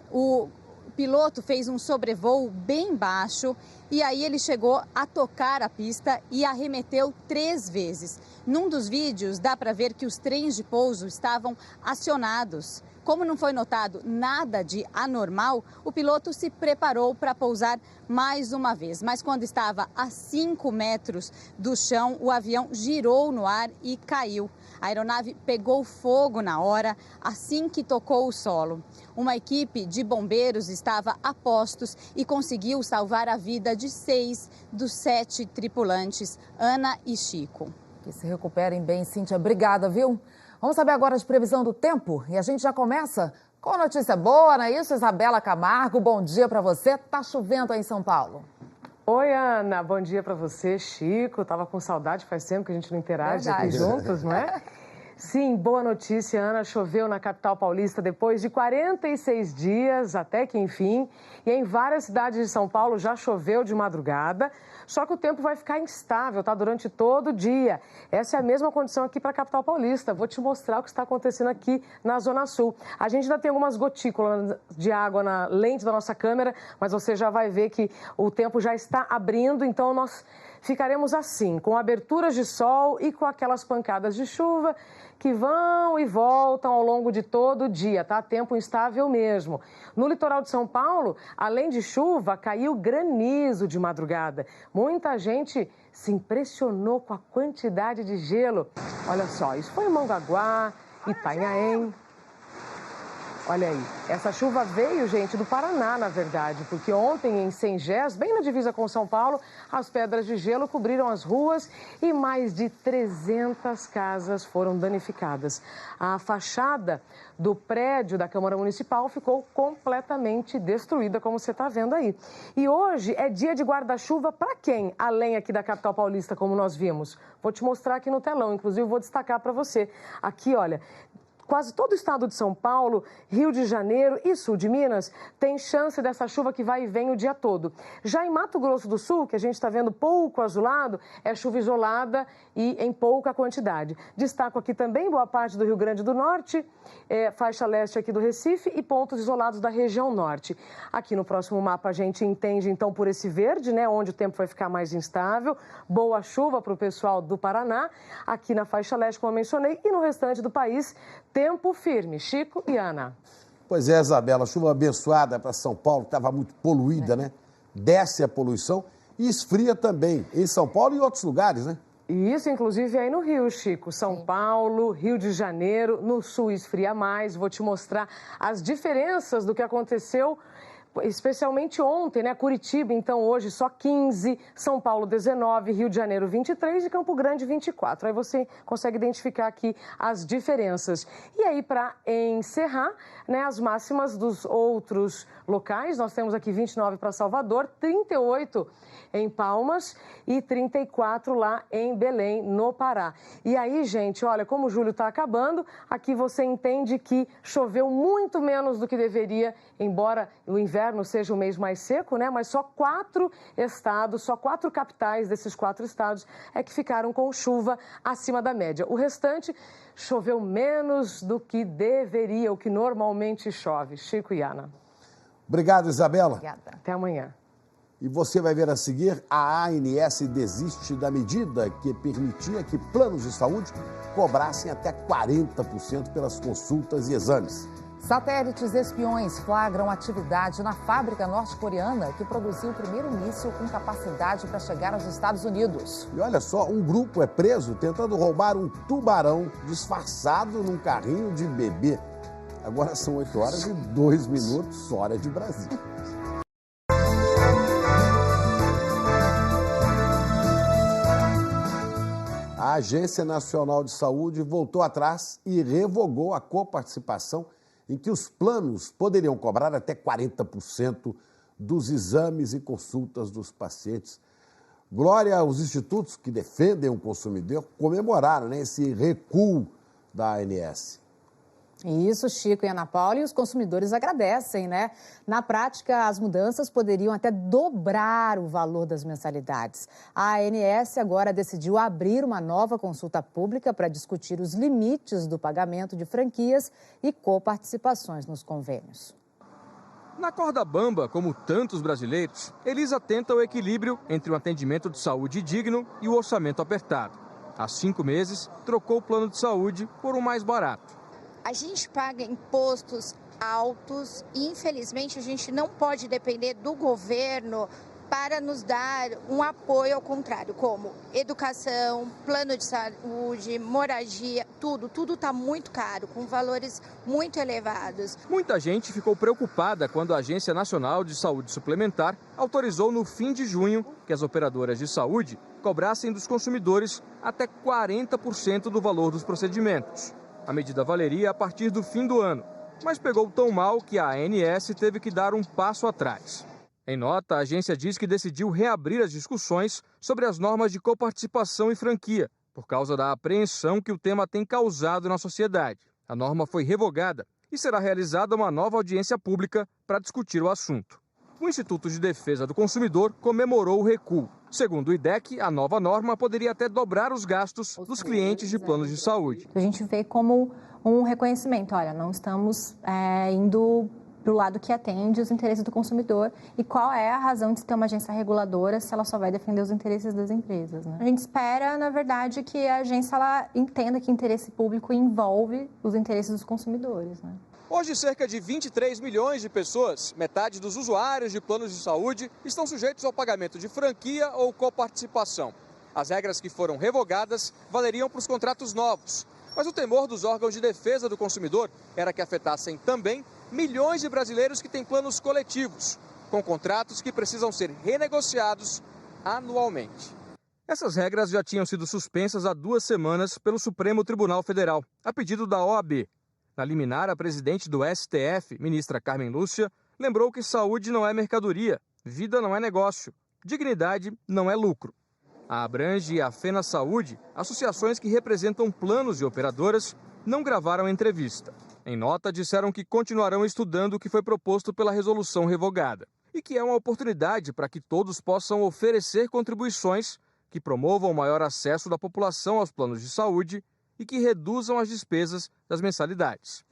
o piloto fez um sobrevoo bem baixo e aí ele chegou a tocar a pista e arremeteu 3 vezes. Num dos vídeos dá para ver que os trens de pouso estavam acionados. Como não foi notado nada de anormal, o piloto se preparou para pousar mais uma vez. Mas quando estava a 5 metros do chão, o avião girou no ar e caiu. A aeronave pegou fogo na hora, assim que tocou o solo. Uma equipe de bombeiros estava a postos e conseguiu salvar a vida de 6 dos 7 tripulantes, Ana e Chico. Que se recuperem bem, Cíntia. Obrigada, viu? Vamos saber agora de previsão do tempo e a gente já começa com a notícia boa, não é isso? Isabela Camargo, bom dia para você. Tá chovendo aí em São Paulo. Oi, Ana. Bom dia para você, Chico. Tava com saudade, faz tempo que a gente não interage aqui juntos, não é? Sim, boa notícia, Ana. Choveu na capital paulista depois de 46 dias, até que enfim. E em várias cidades de São Paulo já choveu de madrugada. Só que o tempo vai ficar instável, tá? Durante todo o dia. Essa é a mesma condição aqui para a capital paulista. Vou te mostrar o que está acontecendo aqui na Zona Sul. A gente ainda tem algumas gotículas de água na lente da nossa câmera, mas você já vai ver que o tempo já está abrindo, então nós ficaremos assim, com aberturas de sol e com aquelas pancadas de chuva que vão e voltam ao longo de todo o dia, tá? Tempo instável mesmo. No litoral de São Paulo, além de chuva, caiu granizo de madrugada. Muita gente se impressionou com a quantidade de gelo. Olha só, isso foi em Mongaguá, Itanhaém. Olha aí, essa chuva veio, gente, do Paraná, na verdade, porque ontem em Sengés, bem na divisa com São Paulo, as pedras de gelo cobriram as ruas e mais de 300 casas foram danificadas. A fachada do prédio da Câmara Municipal ficou completamente destruída, como você está vendo aí. E hoje é dia de guarda-chuva para quem? Além aqui da capital paulista, como nós vimos. Vou te mostrar aqui no telão, inclusive vou destacar para você. Aqui, olha... Quase todo o estado de São Paulo, Rio de Janeiro e sul de Minas tem chance dessa chuva que vai e vem o dia todo. Já em Mato Grosso do Sul, que a gente está vendo pouco azulado, é chuva isolada e em pouca quantidade. Destaco aqui também boa parte do Rio Grande do Norte, faixa leste aqui do Recife e pontos isolados da região norte. Aqui no próximo mapa a gente entende então por esse verde, né, onde o tempo vai ficar mais instável. Boa chuva para o pessoal do Paraná, aqui na faixa leste, como eu mencionei, e no restante do país, tempo firme. Chico e Ana. Pois é, Isabela, chuva abençoada para São Paulo, que estava muito poluída, né? Desce a poluição e esfria também, em São Paulo e em outros lugares, né? Isso, inclusive, aí no Rio, Chico. São Paulo, Rio de Janeiro, no sul esfria mais. Vou te mostrar as diferenças do que aconteceu, especialmente ontem, né? Curitiba, então, hoje só 15, São Paulo 19, Rio de Janeiro 23 e Campo Grande 24. Aí você consegue identificar aqui as diferenças. E aí, para encerrar, né, as máximas dos outros locais, nós temos aqui 29 para Salvador, 38 em Palmas e 34 lá em Belém, no Pará. E aí, gente, olha, como o julho está acabando, aqui você entende que choveu muito menos do que deveria, embora o inverno seja o mês mais seco, né? Mas só 4 estados, só 4 capitais desses 4 estados é que ficaram com chuva acima da média. O restante choveu menos do que deveria, o que normalmente chove. Chico e Ana. Obrigado, Isabela. Obrigada. Até amanhã. E você vai ver a seguir, a ANS desiste da medida que permitia que planos de saúde cobrassem até 40% pelas consultas e exames. Satélites espiões flagram atividade na fábrica norte-coreana que produziu o primeiro míssil com capacidade para chegar aos Estados Unidos. E olha só, um grupo é preso tentando roubar um tubarão disfarçado num carrinho de bebê. Agora são 8 horas e 2 minutos, hora de Brasília. A Agência Nacional de Saúde voltou atrás e revogou a coparticipação em que os planos poderiam cobrar até 40% dos exames e consultas dos pacientes. Glória aos institutos que defendem o consumidor comemoraram, né, esse recuo da ANS. Isso, Chico e Ana Paula, e os consumidores agradecem, né? Na prática, as mudanças poderiam até dobrar o valor das mensalidades. A ANS agora decidiu abrir uma nova consulta pública para discutir os limites do pagamento de franquias e coparticipações nos convênios. Na corda bamba, como tantos brasileiros, Elisa tenta o equilíbrio entre um atendimento de saúde digno e o orçamento apertado. Há 5 meses, trocou o plano de saúde por um mais barato. A gente paga impostos altos e, infelizmente, a gente não pode depender do governo para nos dar um apoio ao contrário, como educação, plano de saúde, moradia, tudo está muito caro, com valores muito elevados. Muita gente ficou preocupada quando a Agência Nacional de Saúde Suplementar autorizou no fim de junho que as operadoras de saúde cobrassem dos consumidores até 40% do valor dos procedimentos. A medida valeria a partir do fim do ano, mas pegou tão mal que a ANS teve que dar um passo atrás. Em nota, a agência diz que decidiu reabrir as discussões sobre as normas de coparticipação e franquia, por causa da apreensão que o tema tem causado na sociedade. A norma foi revogada e será realizada uma nova audiência pública para discutir o assunto. O Instituto de Defesa do Consumidor comemorou o recuo. Segundo o IDEC, a nova norma poderia até dobrar os gastos dos clientes de planos de saúde. A gente vê como um reconhecimento, olha, não estamos indo para o lado que atende os interesses do consumidor e qual é a razão de ter uma agência reguladora se ela só vai defender os interesses das empresas, né? A gente espera, na verdade, que a agência ela entenda que interesse público envolve os interesses dos consumidores, né? Hoje, cerca de 23 milhões de pessoas, metade dos usuários de planos de saúde, estão sujeitos ao pagamento de franquia ou coparticipação. As regras que foram revogadas valeriam para os contratos novos. Mas o temor dos órgãos de defesa do consumidor era que afetassem também milhões de brasileiros que têm planos coletivos, com contratos que precisam ser renegociados anualmente. Essas regras já tinham sido suspensas há 2 semanas pelo Supremo Tribunal Federal, a pedido da OAB. Na liminar, a presidente do STF, ministra Carmen Lúcia, lembrou que saúde não é mercadoria, vida não é negócio, dignidade não é lucro. A Abrange e a Fena Saúde, associações que representam planos e operadoras, não gravaram entrevista. Em nota, disseram que continuarão estudando o que foi proposto pela resolução revogada e que é uma oportunidade para que todos possam oferecer contribuições que promovam o maior acesso da população aos planos de saúde e que reduzam as despesas das mensalidades.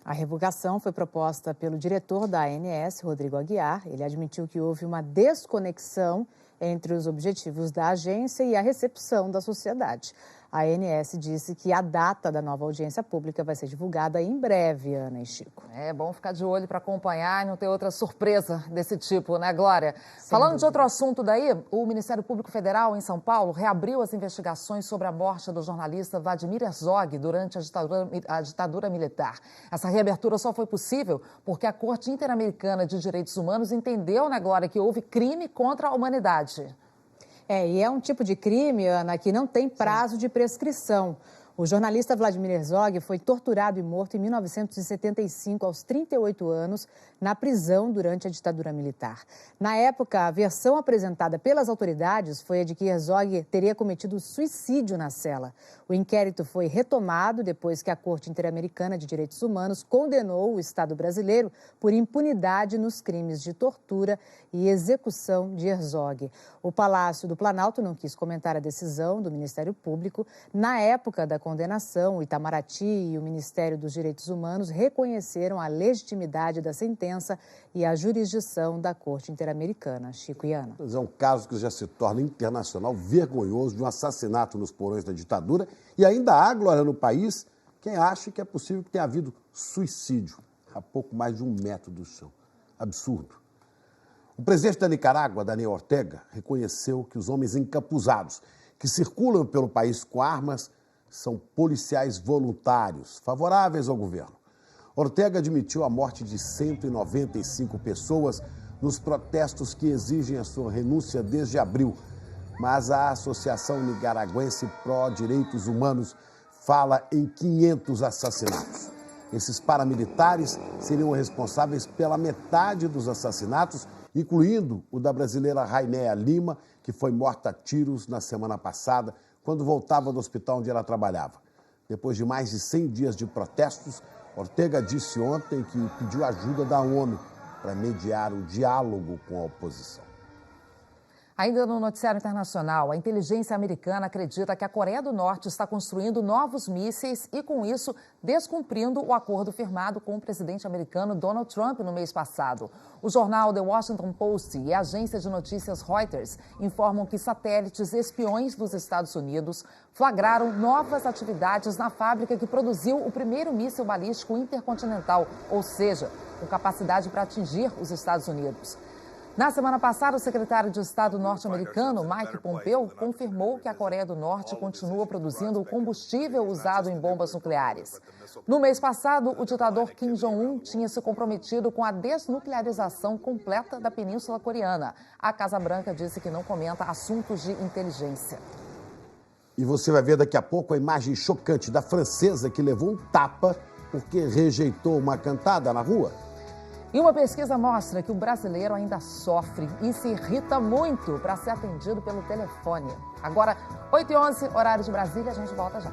A revogação foi proposta pelo diretor da ANS, Rodrigo Aguiar. Ele admitiu que houve uma desconexão entre os objetivos da agência e a recepção da sociedade. A ANS disse que a data da nova audiência pública vai ser divulgada em breve, Ana e Chico. É bom ficar de olho para acompanhar e não ter outra surpresa desse tipo, né, Glória? Falando de outro assunto daí, o Ministério Público Federal em São Paulo reabriu as investigações sobre a morte do jornalista Vladimir Herzog durante a ditadura militar. Essa reabertura só foi possível porque a Corte Interamericana de Direitos Humanos entendeu, né, Glória, que houve crime contra a humanidade. E é um tipo de crime, Ana, que não tem prazo de prescrição. O jornalista Vladimir Herzog foi torturado e morto em 1975, aos 38 anos, na prisão durante a ditadura militar. Na época, a versão apresentada pelas autoridades foi a de que Herzog teria cometido suicídio na cela. O inquérito foi retomado depois que a Corte Interamericana de Direitos Humanos condenou o Estado brasileiro por impunidade nos crimes de tortura e execução de Herzog. O Palácio do Planalto não quis comentar a decisão do Ministério Público. Na época da condenação, o Itamaraty e o Ministério dos Direitos Humanos reconheceram a legitimidade da sentença e a jurisdição da Corte Interamericana. Chico e Ana. É um caso que já se torna internacional, vergonhoso, de um assassinato nos porões da ditadura. E ainda há, Glória, no país, quem acha que é possível que tenha havido suicídio a pouco mais de 1 metro do chão. Absurdo. O presidente da Nicarágua, Daniel Ortega, reconheceu que os homens encapuzados que circulam pelo país com armas são policiais voluntários, favoráveis ao governo. Ortega admitiu a morte de 195 pessoas nos protestos que exigem a sua renúncia desde abril. Mas a Associação Nicaragüense Pró-Direitos Humanos fala em 500 assassinatos. Esses paramilitares seriam responsáveis pela metade dos assassinatos, incluindo o da brasileira Rainéia Lima, que foi morta a tiros na semana passada, quando voltava do hospital onde ela trabalhava. Depois de mais de 100 dias de protestos, Ortega disse ontem que pediu ajuda da ONU para mediar um diálogo com a oposição. Ainda no noticiário internacional, a inteligência americana acredita que a Coreia do Norte está construindo novos mísseis e, com isso, descumprindo o acordo firmado com o presidente americano Donald Trump no mês passado. O jornal The Washington Post e a agência de notícias Reuters informam que satélites espiões dos Estados Unidos flagraram novas atividades na fábrica que produziu o primeiro míssil balístico intercontinental, ou seja, com capacidade para atingir os Estados Unidos. Na semana passada, o secretário de Estado norte-americano, Mike Pompeo, confirmou que a Coreia do Norte continua produzindo o combustível usado em bombas nucleares. No mês passado, o ditador Kim Jong-un tinha se comprometido com a desnuclearização completa da Península Coreana. A Casa Branca disse que não comenta assuntos de inteligência. E você vai ver daqui a pouco a imagem chocante da francesa que levou um tapa porque rejeitou uma cantada na rua. E uma pesquisa mostra que o brasileiro ainda sofre e se irrita muito para ser atendido pelo telefone. Agora, 8h11, horário de Brasília, a gente volta já.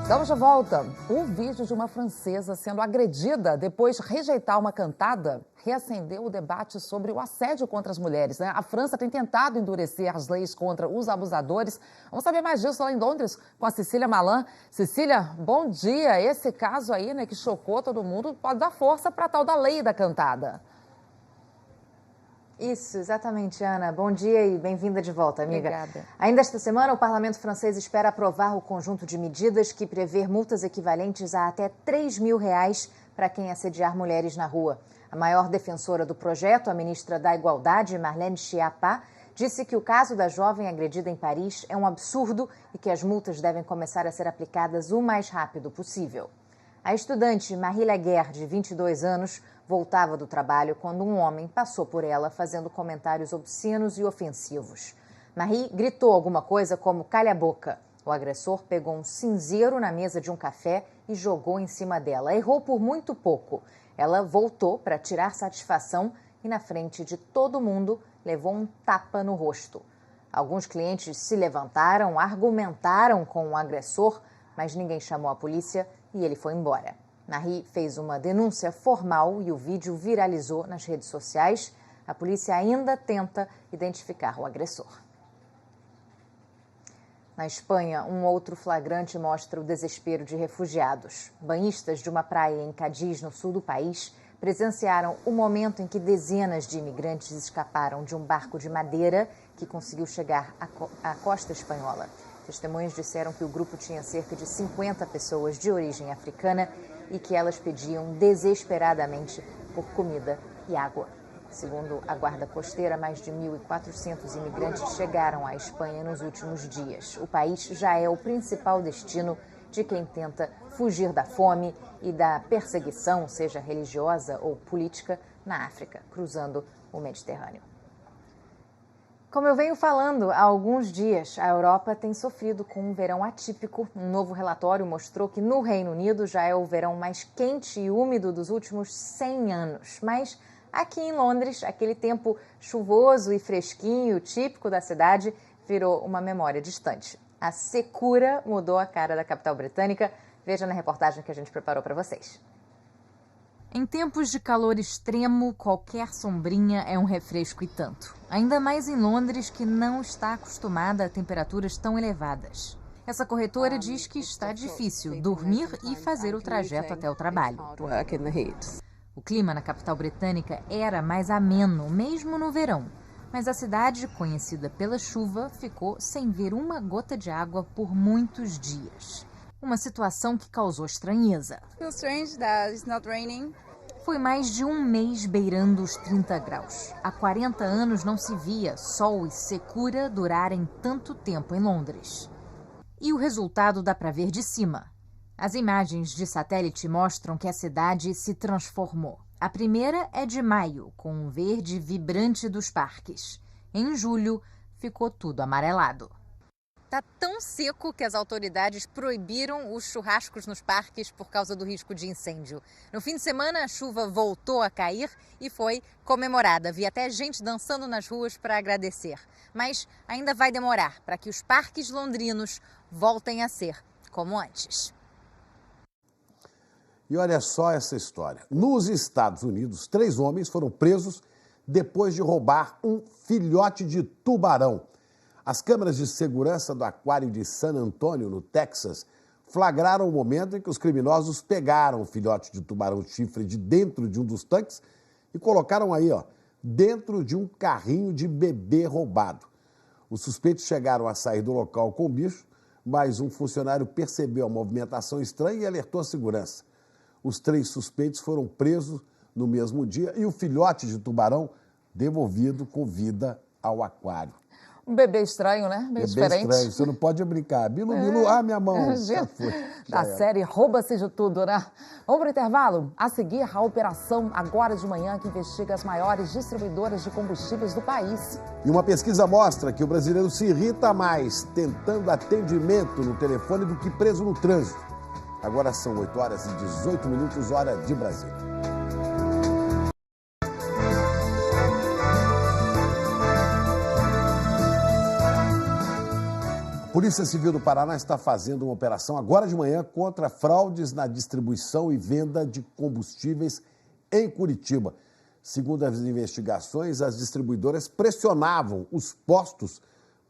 Estamos de volta. O vídeo de uma francesa sendo agredida depois de rejeitar uma cantada reacendeu o debate sobre o assédio contra as mulheres, né? A França tem tentado endurecer as leis contra os abusadores. Vamos saber mais disso lá em Londres com a Cecília Malan. Cecília, bom dia. Esse caso aí, né, que chocou todo mundo, pode dar força para a tal da lei da cantada. Isso, exatamente, Ana. Bom dia e bem-vinda de volta, amiga. Obrigada. Ainda esta semana, o parlamento francês espera aprovar o conjunto de medidas que prevê multas equivalentes a até R$3 mil para quem assediar mulheres na rua. A maior defensora do projeto, a ministra da Igualdade, Marlène Schiappa, disse que o caso da jovem agredida em Paris é um absurdo e que as multas devem começar a ser aplicadas o mais rápido possível. A estudante Marie Laguerre, de 22 anos, voltava do trabalho quando um homem passou por ela fazendo comentários obscenos e ofensivos. Marie gritou alguma coisa como "calha a boca". O agressor pegou um cinzeiro na mesa de um café e jogou em cima dela. Errou por muito pouco. Ela voltou para tirar satisfação e, na frente de todo mundo, levou um tapa no rosto. Alguns clientes se levantaram, argumentaram com o agressor, mas ninguém chamou a polícia e ele foi embora. Marie fez uma denúncia formal e o vídeo viralizou nas redes sociais. A polícia ainda tenta identificar o agressor. Na Espanha, um outro flagrante mostra o desespero de refugiados. Banhistas de uma praia em Cádiz, no sul do país, presenciaram o momento em que dezenas de imigrantes escaparam de um barco de madeira que conseguiu chegar à costa espanhola. Testemunhas disseram que o grupo tinha cerca de 50 pessoas de origem africana e que elas pediam desesperadamente por comida e água. Segundo a Guarda Costeira, mais de 1.400 imigrantes chegaram à Espanha nos últimos dias. O país já é o principal destino de quem tenta fugir da fome e da perseguição, seja religiosa ou política, na África, cruzando o Mediterrâneo. Como eu venho falando há alguns dias, a Europa tem sofrido com um verão atípico. Um novo relatório mostrou que no Reino Unido já é o verão mais quente e úmido dos últimos 100 anos. Mas aqui em Londres, aquele tempo chuvoso e fresquinho, típico da cidade, virou uma memória distante. A secura mudou a cara da capital britânica. Veja na reportagem que a gente preparou para vocês. Em tempos de calor extremo, qualquer sombrinha é um refresco e tanto. Ainda mais em Londres, que não está acostumada a temperaturas tão elevadas. Essa corretora diz que está difícil dormir e fazer o trajeto até o trabalho. O clima na capital britânica era mais ameno, mesmo no verão. Mas a cidade, conhecida pela chuva, ficou sem ver uma gota de água por muitos dias. Uma situação que causou estranheza. Foi mais de um mês beirando os 30 graus. Há 40 anos não se via sol e secura durarem tanto tempo em Londres. E o resultado dá para ver de cima. As imagens de satélite mostram que a cidade se transformou. A primeira é de maio, com um verde vibrante dos parques. Em julho, ficou tudo amarelado. Está tão seco que as autoridades proibiram os churrascos nos parques por causa do risco de incêndio. No fim de semana, a chuva voltou a cair e foi comemorada. Vi até gente dançando nas ruas para agradecer. Mas ainda vai demorar para que os parques londrinos voltem a ser como antes. E olha só essa história. Nos Estados Unidos, 3 homens foram presos depois de roubar um filhote de tubarão. As câmeras de segurança do aquário de San Antonio, no Texas, flagraram o momento em que os criminosos pegaram o filhote de tubarão-chifre de dentro de um dos tanques e colocaram aí, dentro de um carrinho de bebê roubado. Os suspeitos chegaram a sair do local com o bicho, mas um funcionário percebeu a movimentação estranha e alertou a segurança. Os 3 suspeitos foram presos no mesmo dia e o filhote de tubarão devolvido com vida ao aquário. Um bebê estranho, né? Bebê diferente. Estranho, você não pode brincar. Bilu, minha mão. Já foi. Da série Rouba-se de Tudo, né? Vamos para o intervalo? A seguir, a operação Agora de Manhã, que investiga as maiores distribuidoras de combustíveis do país. E uma pesquisa mostra que o brasileiro se irrita mais tentando atendimento no telefone do que preso no trânsito. Agora são 8h18, hora de Brasília. A Polícia Civil do Paraná está fazendo uma operação agora de manhã contra fraudes na distribuição e venda de combustíveis em Curitiba. Segundo as investigações, as distribuidoras pressionavam os postos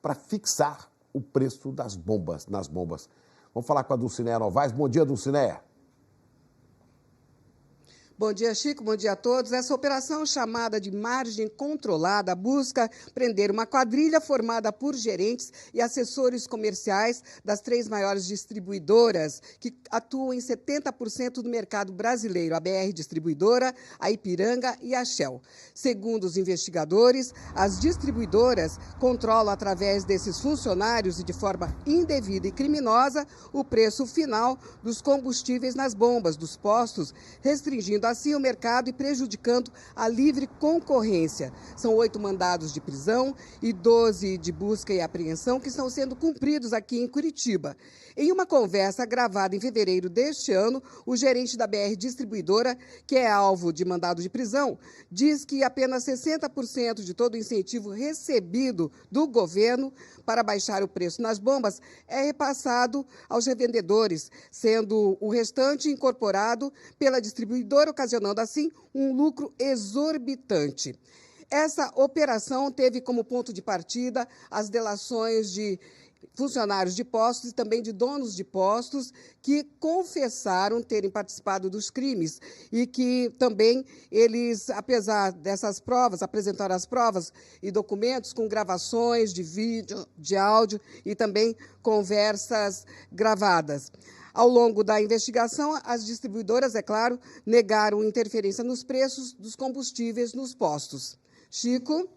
para fixar o preço das bombas, nas bombas. Vamos falar com a Dulcineia Novaes. Bom dia, Dulcineia. Bom dia, Chico. Bom dia a todos. Essa operação chamada de Margem Controlada busca prender uma quadrilha formada por gerentes e assessores comerciais das 3 maiores distribuidoras que atuam em 70% do mercado brasileiro, a BR Distribuidora, a Ipiranga e a Shell. Segundo os investigadores, as distribuidoras controlam através desses funcionários e de forma indevida e criminosa o preço final dos combustíveis nas bombas dos postos, restringindo assim o mercado e prejudicando a livre concorrência. São 8 mandados de prisão e 12 de busca e apreensão que estão sendo cumpridos aqui em Curitiba. Em uma conversa gravada em fevereiro deste ano, o gerente da BR Distribuidora, que é alvo de mandado de prisão, diz que apenas 60% de todo o incentivo recebido do governo para baixar o preço nas bombas é repassado aos revendedores, sendo o restante incorporado pela distribuidora, ocasionando assim um lucro exorbitante. Essa operação teve como ponto de partida as delações de funcionários de postos e também de donos de postos que confessaram terem participado dos crimes e que também eles, apesar dessas provas, apresentaram as provas e documentos com gravações de vídeo, de áudio e também conversas gravadas. Ao longo da investigação, as distribuidoras, é claro, negaram interferência nos preços dos combustíveis nos postos. Chico?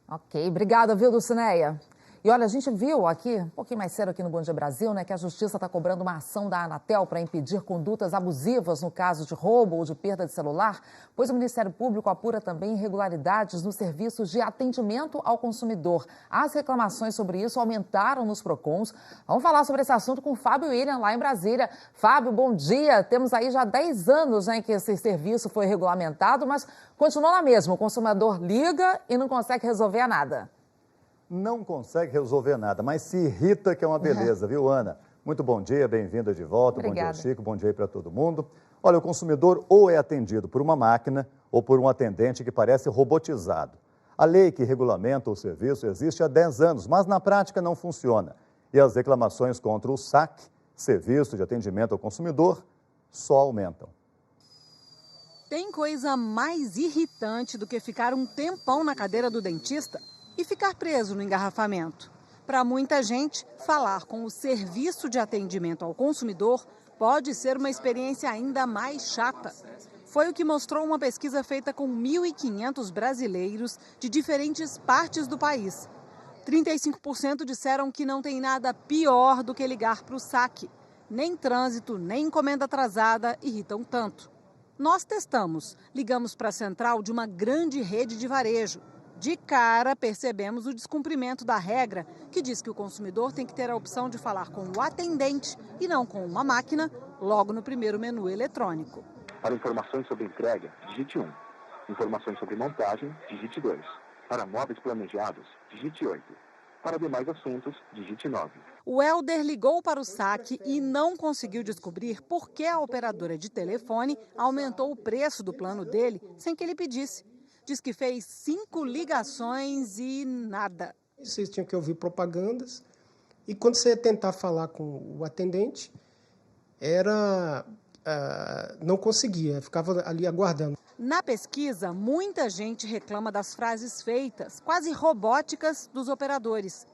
Ok, obrigada, viu, Dulcineia? E olha, a gente viu aqui, um pouquinho mais cedo aqui no Bom Dia Brasil, né, que a Justiça está cobrando uma ação da Anatel para impedir condutas abusivas no caso de roubo ou de perda de celular, pois o Ministério Público apura também irregularidades nos serviços de atendimento ao consumidor. As reclamações sobre isso aumentaram nos PROCONs. Vamos falar sobre esse assunto com o Fábio William, lá em Brasília. Fábio, bom dia. Temos aí já 10 anos, né, que esse serviço foi regulamentado, mas continua lá mesmo. O consumidor liga e não consegue resolver nada. Não consegue resolver nada, mas se irrita, que é uma beleza, viu, Ana? Muito bom dia, bem-vinda de volta. Obrigada. Bom dia, Chico, bom dia aí para todo mundo. Olha, o consumidor ou é atendido por uma máquina ou por um atendente que parece robotizado. A lei que regulamenta o serviço existe há 10 anos, mas na prática não funciona. E as reclamações contra o SAC, Serviço de Atendimento ao Consumidor, só aumentam. Tem coisa mais irritante do que ficar um tempão na cadeira do dentista e ficar preso no engarrafamento. Para muita gente, falar com o Serviço de Atendimento ao Consumidor pode ser uma experiência ainda mais chata. Foi o que mostrou uma pesquisa feita com 1.500 brasileiros de diferentes partes do país. 35% disseram que não tem nada pior do que ligar para o SAC. Nem trânsito, nem encomenda atrasada irritam tanto. Nós testamos, ligamos para a central de uma grande rede de varejo. De cara, percebemos o descumprimento da regra, que diz que o consumidor tem que ter a opção de falar com o atendente e não com uma máquina, logo no primeiro menu eletrônico. Para informações sobre entrega, digite 1. Informações sobre montagem, digite 2. Para móveis planejados, digite 8. Para demais assuntos, digite 9. O Helder ligou para o SAC e não conseguiu descobrir por que a operadora de telefone aumentou o preço do plano dele sem que ele pedisse. Diz que fez 5 ligações e nada. Vocês tinham que ouvir propagandas e quando você ia tentar falar com o atendente, não conseguia, ficava ali aguardando. Na pesquisa, muita gente reclama das frases feitas, quase robóticas, dos operadores.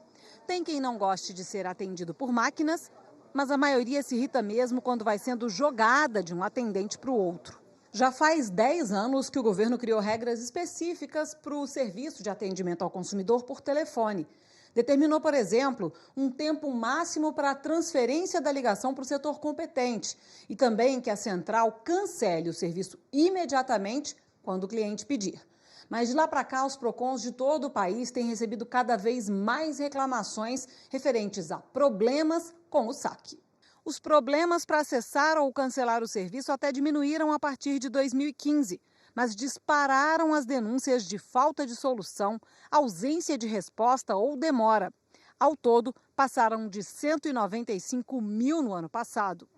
Tem quem não goste de ser atendido por máquinas, mas a maioria se irrita mesmo quando vai sendo jogada de um atendente para o outro. Já faz 10 anos que o governo criou regras específicas para o serviço de atendimento ao consumidor por telefone. Determinou, por exemplo, um tempo máximo para a transferência da ligação para o setor competente e também que a central cancele o serviço imediatamente quando o cliente pedir. Mas de lá para cá, os PROCONs de todo o país têm recebido cada vez mais reclamações referentes a problemas com o SAC. Os problemas para acessar ou cancelar o serviço até diminuíram a partir de 2015, mas dispararam as denúncias de falta de solução, ausência de resposta ou demora. Ao todo, passaram de 195 mil no ano passado.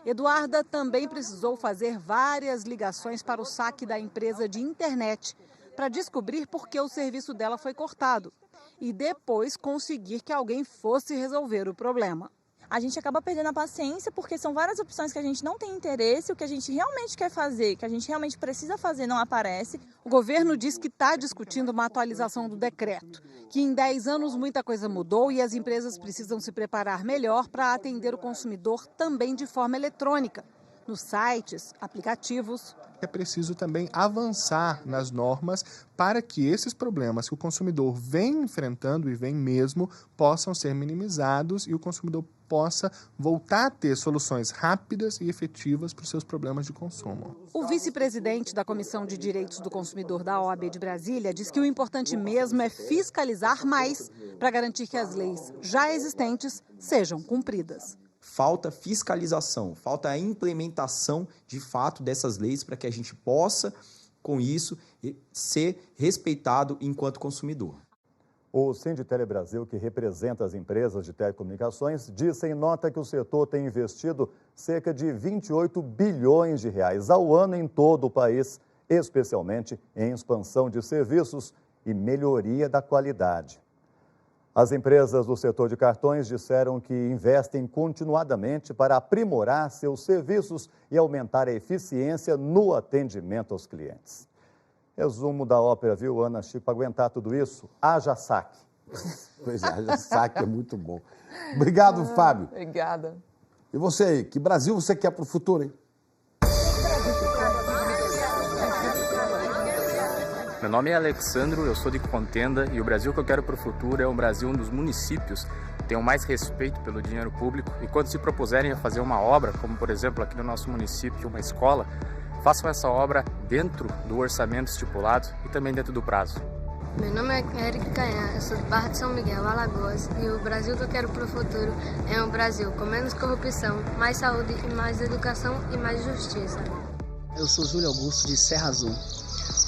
Eduarda também precisou fazer várias ligações para o SAC da empresa de internet para descobrir por que o serviço dela foi cortado e depois conseguir que alguém fosse resolver o problema. a gente acaba perdendo a paciência porque são várias opções que a gente não tem interesse, o que a gente realmente quer fazer, que a gente realmente precisa fazer não aparece. O governo diz que está discutindo uma atualização do decreto, que em 10 anos muita coisa mudou e as empresas precisam se preparar melhor para atender o consumidor também de forma eletrônica, nos sites, aplicativos. É preciso também avançar nas normas para que esses problemas que o consumidor vem enfrentando e vem mesmo possam ser minimizados e o consumidor possa voltar a ter soluções rápidas e efetivas para os seus problemas de consumo. O vice-presidente da Comissão de Direitos do Consumidor da OAB de Brasília diz que o importante mesmo é fiscalizar mais para garantir que as leis já existentes sejam cumpridas. Falta fiscalização, falta a implementação de fato dessas leis para que a gente possa, com isso, ser respeitado enquanto consumidor. O Sinditele Brasil, que representa as empresas de telecomunicações, disse em nota que o setor tem investido cerca de 28 bilhões de reais ao ano em todo o país, especialmente em expansão de serviços e melhoria da qualidade. As empresas do setor de cartões disseram que investem continuadamente para aprimorar seus serviços e aumentar a eficiência no atendimento aos clientes. Resumo da ópera, viu, Ana Chico? Para aguentar tudo isso, haja saque. Pois é, haja saque é muito bom. Obrigado, Fábio. Obrigada. E você aí, que Brasil você quer para o futuro, hein? Meu nome é Alexandro, eu sou de Contenda e o Brasil que eu quero para o futuro é um Brasil onde os municípios tenham mais respeito pelo dinheiro público e quando se propuserem a fazer uma obra, como por exemplo aqui no nosso município, uma escola, façam essa obra dentro do orçamento estipulado e também dentro do prazo. Meu nome é Eric Canhã, eu sou do Barra de São Miguel, Alagoas, e o Brasil que eu quero para o futuro é um Brasil com menos corrupção, mais saúde e mais educação e mais justiça. Eu sou Júlio Augusto de Serra Azul.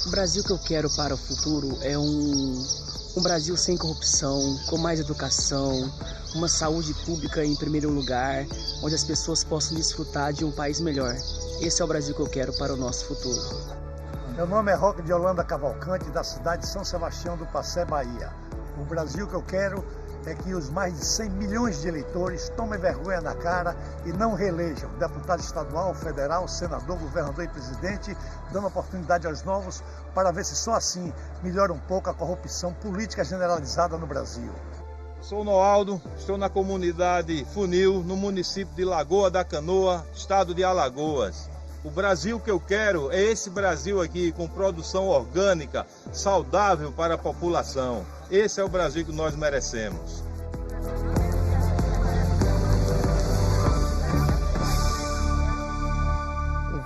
O Brasil que eu quero para o futuro é um Brasil sem corrupção, com mais educação, uma saúde pública em primeiro lugar, onde as pessoas possam desfrutar de um país melhor. Esse é o Brasil que eu quero para o nosso futuro. Meu nome é Roque de Holanda Cavalcante, da cidade de São Sebastião do Passé, Bahia. O Brasil que eu quero é que os mais de 100 milhões de eleitores tomem vergonha na cara e não reelejam deputado estadual, federal, senador, governador e presidente, dando oportunidade aos novos para ver se só assim melhora um pouco a corrupção política generalizada no Brasil. Sou Noaldo, estou na comunidade Funil, no município de Lagoa da Canoa, estado de Alagoas. O Brasil que eu quero é esse Brasil aqui, com produção orgânica, saudável para a população. Esse é o Brasil que nós merecemos.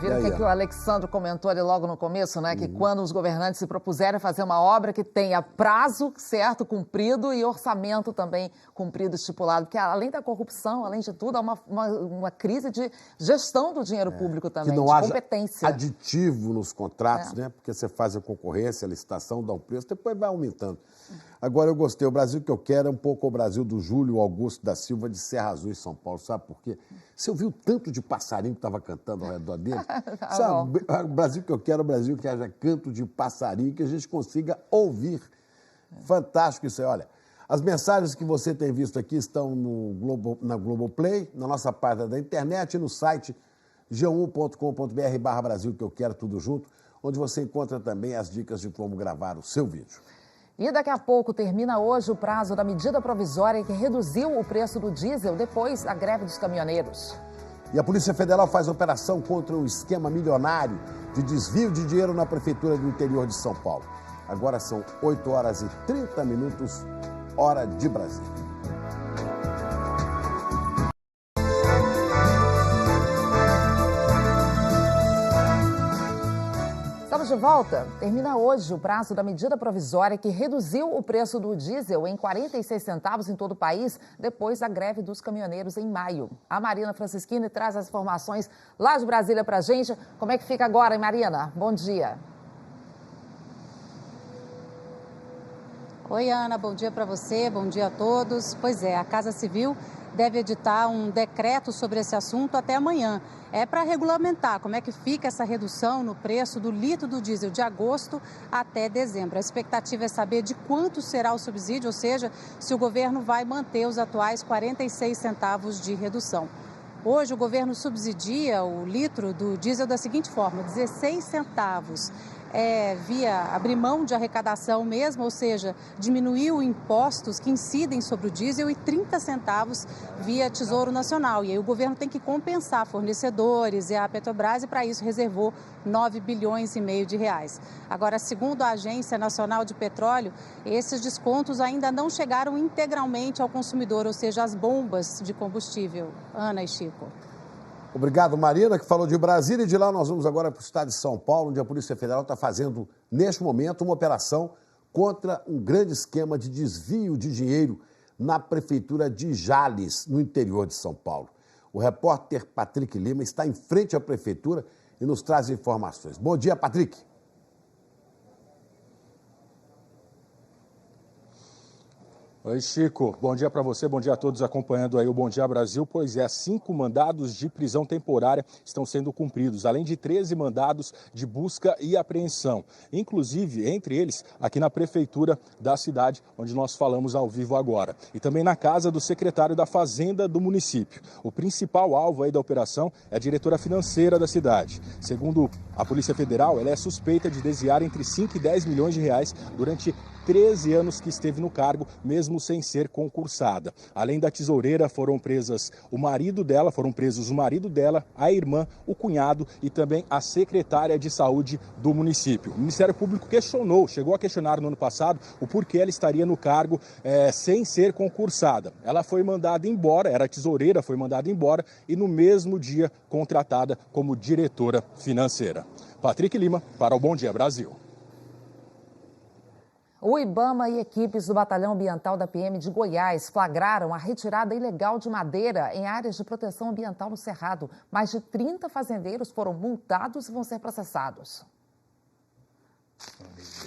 Viram o que o Alexandre comentou ali logo no começo, né? Que quando os governantes se propuserem fazer uma obra que tenha prazo certo, cumprido, e orçamento também cumprido, estipulado. Porque além da corrupção, além de tudo, há uma crise de gestão do dinheiro público também, que não de haja competência. Aditivo nos contratos, né? Porque você faz a concorrência, a licitação, dá um preço, depois vai aumentando. Agora, eu gostei. O Brasil que eu quero é um pouco o Brasil do Júlio Augusto da Silva, de Serra Azul, em São Paulo. Sabe por quê? Você ouviu o tanto de passarinho que estava cantando ao redor dele? Sabe, o Brasil que eu quero é o Brasil que haja canto de passarinho, que a gente consiga ouvir. Fantástico isso aí. Olha, as mensagens que você tem visto aqui estão na Globoplay, na nossa página da internet e no site g1.com.br/Brasil que eu quero, tudo junto, onde você encontra também as dicas de como gravar o seu vídeo. E daqui a pouco termina hoje o prazo da medida provisória que reduziu o preço do diesel depois da greve dos caminhoneiros. E a Polícia Federal faz operação contra um esquema milionário de desvio de dinheiro na Prefeitura do interior de São Paulo. Agora são 8h30, hora de Brasília. Estamos de volta. Termina hoje o prazo da medida provisória que reduziu o preço do diesel em 46 centavos em todo o país depois da greve dos caminhoneiros em maio. A Marina Francischini traz as informações lá de Brasília para a gente. Como é que fica agora, hein, Marina? Bom dia. Oi, Ana, bom dia para você, bom dia a todos. Pois é, a Casa Civil deve editar um decreto sobre esse assunto até amanhã. É para regulamentar como é que fica essa redução no preço do litro do diesel de agosto até dezembro. A expectativa é saber de quanto será o subsídio, ou seja, se o governo vai manter os atuais 46 centavos de redução. Hoje o governo subsidia o litro do diesel da seguinte forma, 16 centavos. Via abrir mão de arrecadação mesmo, ou seja, diminuir os impostos que incidem sobre o diesel e 30 centavos via Tesouro Nacional. E aí o governo tem que compensar fornecedores e a Petrobras e para isso reservou 9 bilhões e meio de reais. Agora, segundo a Agência Nacional de Petróleo, esses descontos ainda não chegaram integralmente ao consumidor, ou seja, as bombas de combustível. Ana e Chico. Obrigado, Marina, que falou de Brasília. E de lá nós vamos agora para o estado de São Paulo, onde a Polícia Federal está fazendo, neste momento, uma operação contra um grande esquema de desvio de dinheiro na Prefeitura de Jales, no interior de São Paulo. O repórter Patrick Lima está em frente à Prefeitura e nos traz informações. Bom dia, Patrick. Oi, Chico. Bom dia para você, bom dia a todos acompanhando aí o Bom Dia Brasil. Pois é, 5 mandados de prisão temporária estão sendo cumpridos, além de 13 mandados de busca e apreensão. Inclusive, entre eles, aqui na prefeitura da cidade, onde nós falamos ao vivo agora. E também na casa do secretário da Fazenda do município. O principal alvo aí da operação é a diretora financeira da cidade. Segundo a Polícia Federal, ela é suspeita de desviar entre 5 e 10 milhões de reais durante 13 anos que esteve no cargo, mesmo sem ser concursada. Além da tesoureira, foram presos o marido dela, a irmã, o cunhado e também a secretária de saúde do município. O Ministério Público chegou a questionar no ano passado o porquê ela estaria no cargo sem ser concursada. Ela foi mandada embora, era tesoureira, foi mandada embora e no mesmo dia contratada como diretora financeira. Patrick Lima, para o Bom Dia Brasil. O IBAMA e equipes do Batalhão Ambiental da PM de Goiás flagraram a retirada ilegal de madeira em áreas de proteção ambiental no Cerrado. Mais de 30 fazendeiros foram multados e vão ser processados.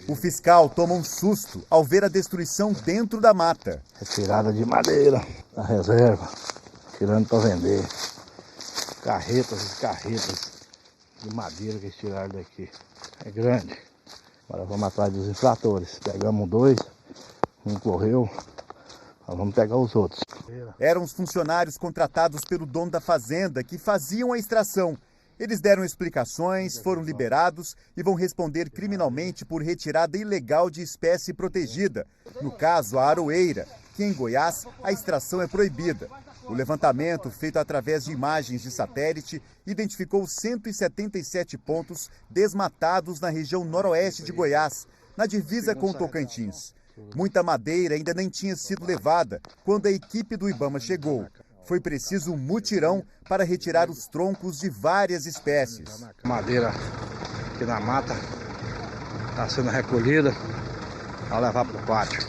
O fiscal toma um susto ao ver a destruição dentro da mata. Retirada de madeira da reserva, tirando para vender. Carretas e carretas de madeira que eles tiraram daqui. É grande. Agora vamos atrás dos infratores. Pegamos 2, um correu, nós vamos pegar os outros. Eram os funcionários contratados pelo dono da fazenda que faziam a extração. Eles deram explicações, foram liberados e vão responder criminalmente por retirada ilegal de espécie protegida. No caso, a aroeira, que em Goiás a extração é proibida. O levantamento, feito através de imagens de satélite, identificou 177 pontos desmatados na região noroeste de Goiás, na divisa com o Tocantins. Muita madeira ainda nem tinha sido levada quando a equipe do IBAMA chegou. Foi preciso um mutirão para retirar os troncos de várias espécies. Madeira aqui na mata está sendo recolhida para levar para o pátio.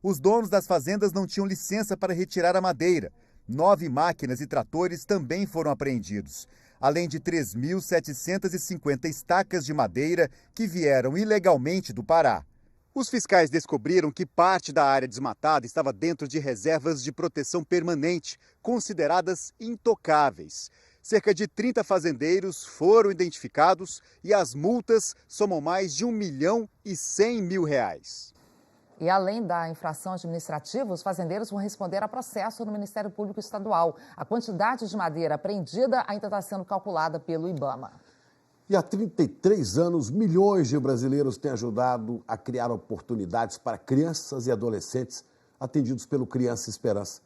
Os donos das fazendas não tinham licença para retirar a madeira. 9 máquinas e tratores também foram apreendidos, além de 3.750 estacas de madeira que vieram ilegalmente do Pará. Os fiscais descobriram que parte da área desmatada estava dentro de reservas de proteção permanente, consideradas intocáveis. Cerca de 30 fazendeiros foram identificados e as multas somam mais de R$1.100.000. E além da infração administrativa, os fazendeiros vão responder a processo no Ministério Público Estadual. A quantidade de madeira apreendida ainda está sendo calculada pelo IBAMA. E há 33 anos, milhões de brasileiros têm ajudado a criar oportunidades para crianças e adolescentes atendidos pelo Criança Esperança.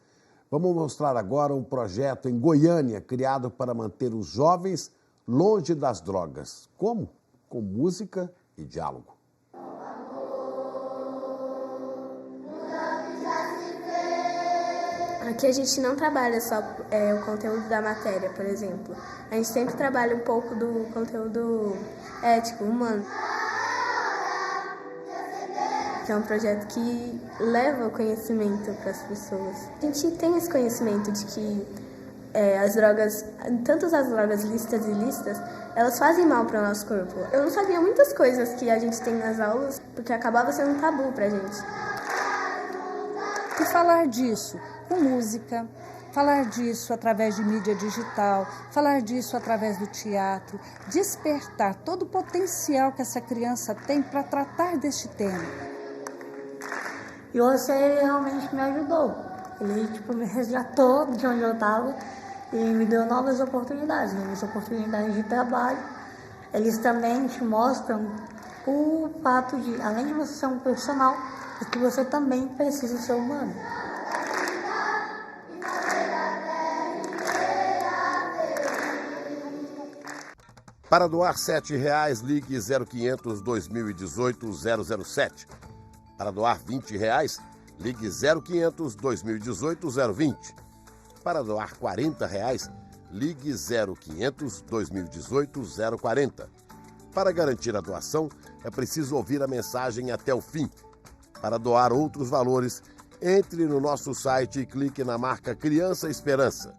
Vamos mostrar agora um projeto em Goiânia, criado para manter os jovens longe das drogas. Como? Com música e diálogo. Aqui a gente não trabalha só o conteúdo da matéria, por exemplo. A gente sempre trabalha um pouco do conteúdo ético, humano. Que é um projeto que leva o conhecimento para as pessoas. A gente tem esse conhecimento de que as drogas, tanto as drogas lícitas e ilícitas, elas fazem mal para o nosso corpo. Eu não sabia muitas coisas que a gente tem nas aulas, porque acabava sendo um tabu para a gente. E falar disso com música, falar disso através de mídia digital, falar disso através do teatro, despertar todo o potencial que essa criança tem para tratar deste tema. E você realmente me ajudou. Ele me resgatou de onde eu estava e me deu novas oportunidades de trabalho. Eles também te mostram o fato de, além de você ser um profissional, é que você também precisa ser humano. Para doar R$ 7,00, ligue 0500 2018 007. Para doar R$ 20,00, ligue 0500 2018 020. Para doar R$ 40,00, ligue 0500 2018 040. Para garantir a doação, é preciso ouvir a mensagem até o fim. Para doar outros valores, entre no nosso site e clique na marca Criança Esperança.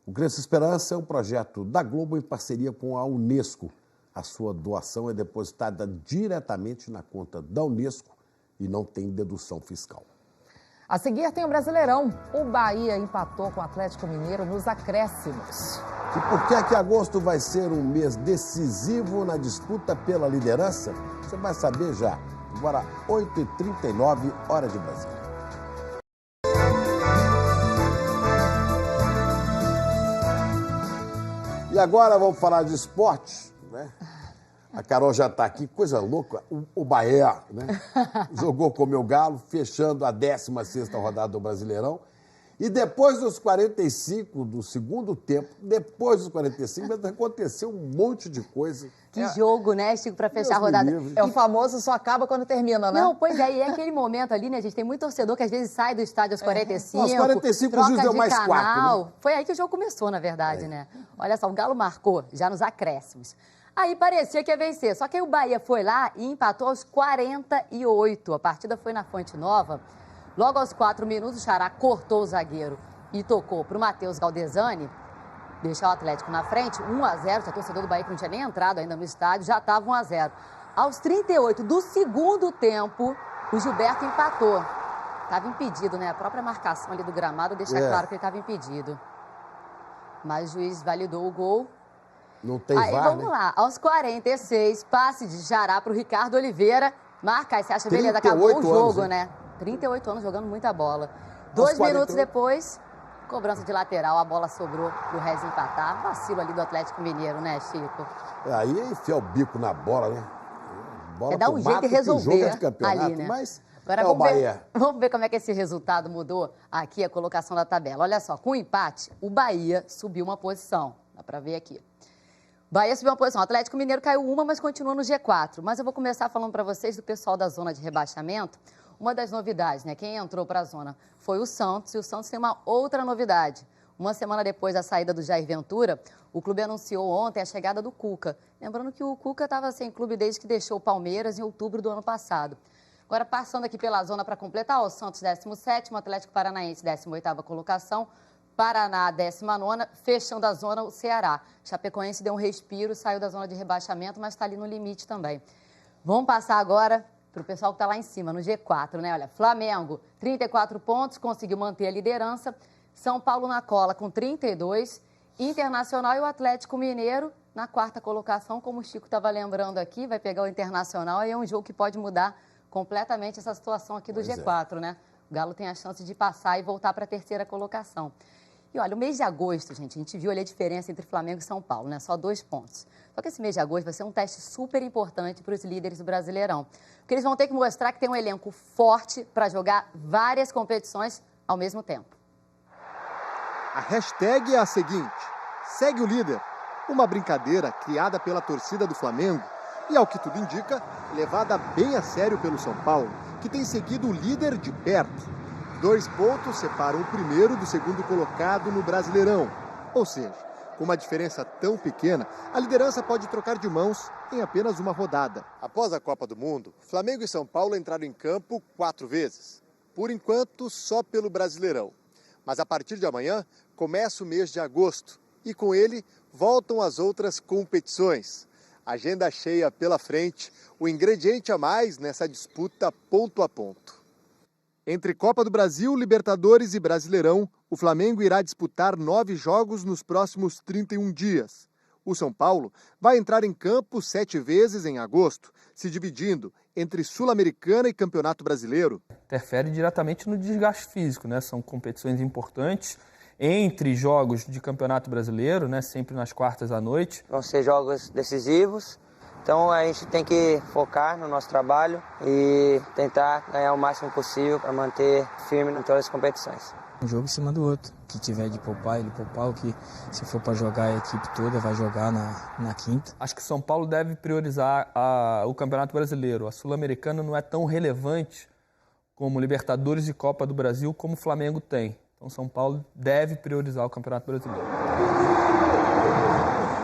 O Criança Esperança é um projeto da Globo em parceria com a Unesco. A sua doação é depositada diretamente na conta da Unesco e não tem dedução fiscal. A seguir tem o Brasileirão. O Bahia empatou com o Atlético Mineiro nos acréscimos. E por que é que agosto vai ser um mês decisivo na disputa pela liderança? Você vai saber já. Agora, 8h39, hora de Brasília. E agora vamos falar de esporte, né? A Carol já está aqui, coisa louca. O Bahia, né? Jogou com o meu Galo, fechando a 16ª rodada do Brasileirão. E depois dos 45 do segundo tempo, depois dos 45, aconteceu um monte de coisa. Que jogo, né, Chico, para fechar a rodada. É o famoso só acaba quando termina, né? Não, pois é, e é aquele momento ali, né, gente, tem muito torcedor que às vezes sai do estádio aos 45, aos 45 o juiz deu mais 4, né? Foi aí que o jogo começou, na verdade, né? Olha só, o Galo marcou já nos acréscimos. Aí parecia que ia vencer, só que aí o Bahia foi lá e empatou aos 48. A partida foi na Fonte Nova. Logo aos 4 minutos, o Xará cortou o zagueiro e tocou para o Matheus Galdesani, deixar o Atlético na frente, 1-0, o torcedor do Bahia que não tinha nem entrado ainda no estádio, já estava 1-0. Aos 38 do segundo tempo, o Gilberto empatou. Estava impedido, né? A própria marcação ali do gramado deixa claro que ele estava impedido. Mas o juiz validou o gol. Não tem Aí VAR, vamos né? lá, aos 46, passe de Xará para o Ricardo Oliveira. Marca, aí você acha, beleza, acabou o jogo, né? 38 anos jogando muita bola. 2 minutos depois, cobrança de lateral, a bola sobrou pro Rez empatar. Vacilo ali do Atlético Mineiro, né, Chico? Aí enfia o bico na bola, né? Bola dar um jeito de resolver ali, né? Mas agora o Bahia. Vamos ver como é que esse resultado mudou aqui a colocação da tabela. Olha só, com o empate, o Bahia subiu uma posição. Dá pra ver aqui. Bahia subiu uma posição. O Atlético Mineiro caiu uma, mas continua no G4. Mas eu vou começar falando para vocês do pessoal da zona de rebaixamento. Uma das novidades, né? Quem entrou para a zona foi o Santos, e o Santos tem uma outra novidade. Uma semana depois da saída do Jair Ventura, o clube anunciou ontem a chegada do Cuca. Lembrando que o Cuca estava sem clube desde que deixou o Palmeiras em outubro do ano passado. Agora, passando aqui pela zona para completar, o Santos 17º, Atlético Paranaense 18ª colocação, Paraná 19ª, fechando a zona o Ceará. Chapecoense deu um respiro, saiu da zona de rebaixamento, mas está ali no limite também. Vamos passar agora para o pessoal que está lá em cima, no G4, né? Olha, Flamengo, 34 pontos, conseguiu manter a liderança. São Paulo na cola com 32. Internacional e o Atlético Mineiro na 4ª colocação, como o Chico estava lembrando aqui, vai pegar o Internacional. Aí é um jogo que pode mudar completamente essa situação aqui do G4, né? O Galo tem a chance de passar e voltar para a 3ª colocação. E olha, o mês de agosto, gente, a gente viu ali a diferença entre Flamengo e São Paulo, né? Só 2 pontos. Só que esse mês de agosto vai ser um teste super importante para os líderes do Brasileirão. Porque eles vão ter que mostrar que tem um elenco forte para jogar várias competições ao mesmo tempo. A hashtag é a seguinte: segue o líder. Uma brincadeira criada pela torcida do Flamengo e, ao que tudo indica, levada bem a sério pelo São Paulo, que tem seguido o líder de perto. 2 pontos separam o primeiro do segundo colocado no Brasileirão. Ou seja, com uma diferença tão pequena, a liderança pode trocar de mãos em apenas uma rodada. Após a Copa do Mundo, Flamengo e São Paulo entraram em campo 4 vezes. Por enquanto, só pelo Brasileirão. Mas a partir de amanhã, começa o mês de agosto. E com ele, voltam as outras competições. Agenda cheia pela frente, o ingrediente a mais nessa disputa ponto a ponto. Entre Copa do Brasil, Libertadores e Brasileirão, o Flamengo irá disputar 9 jogos nos próximos 31 dias. O São Paulo vai entrar em campo 7 vezes em agosto, se dividindo entre Sul-Americana e Campeonato Brasileiro. Interfere diretamente no desgaste físico, né? São competições importantes entre jogos de Campeonato Brasileiro, né? Sempre nas quartas à noite. Vão ser jogos decisivos, então a gente tem que focar no nosso trabalho e tentar ganhar o máximo possível para manter firme em todas as competições. Um jogo em cima do outro. O que tiver de poupar, ele poupar. O que, se for para jogar, a equipe toda vai jogar na quinta. Acho que São Paulo deve priorizar o Campeonato Brasileiro. A Sul-Americana não é tão relevante como Libertadores e Copa do Brasil, como o Flamengo tem. Então São Paulo deve priorizar o Campeonato Brasileiro.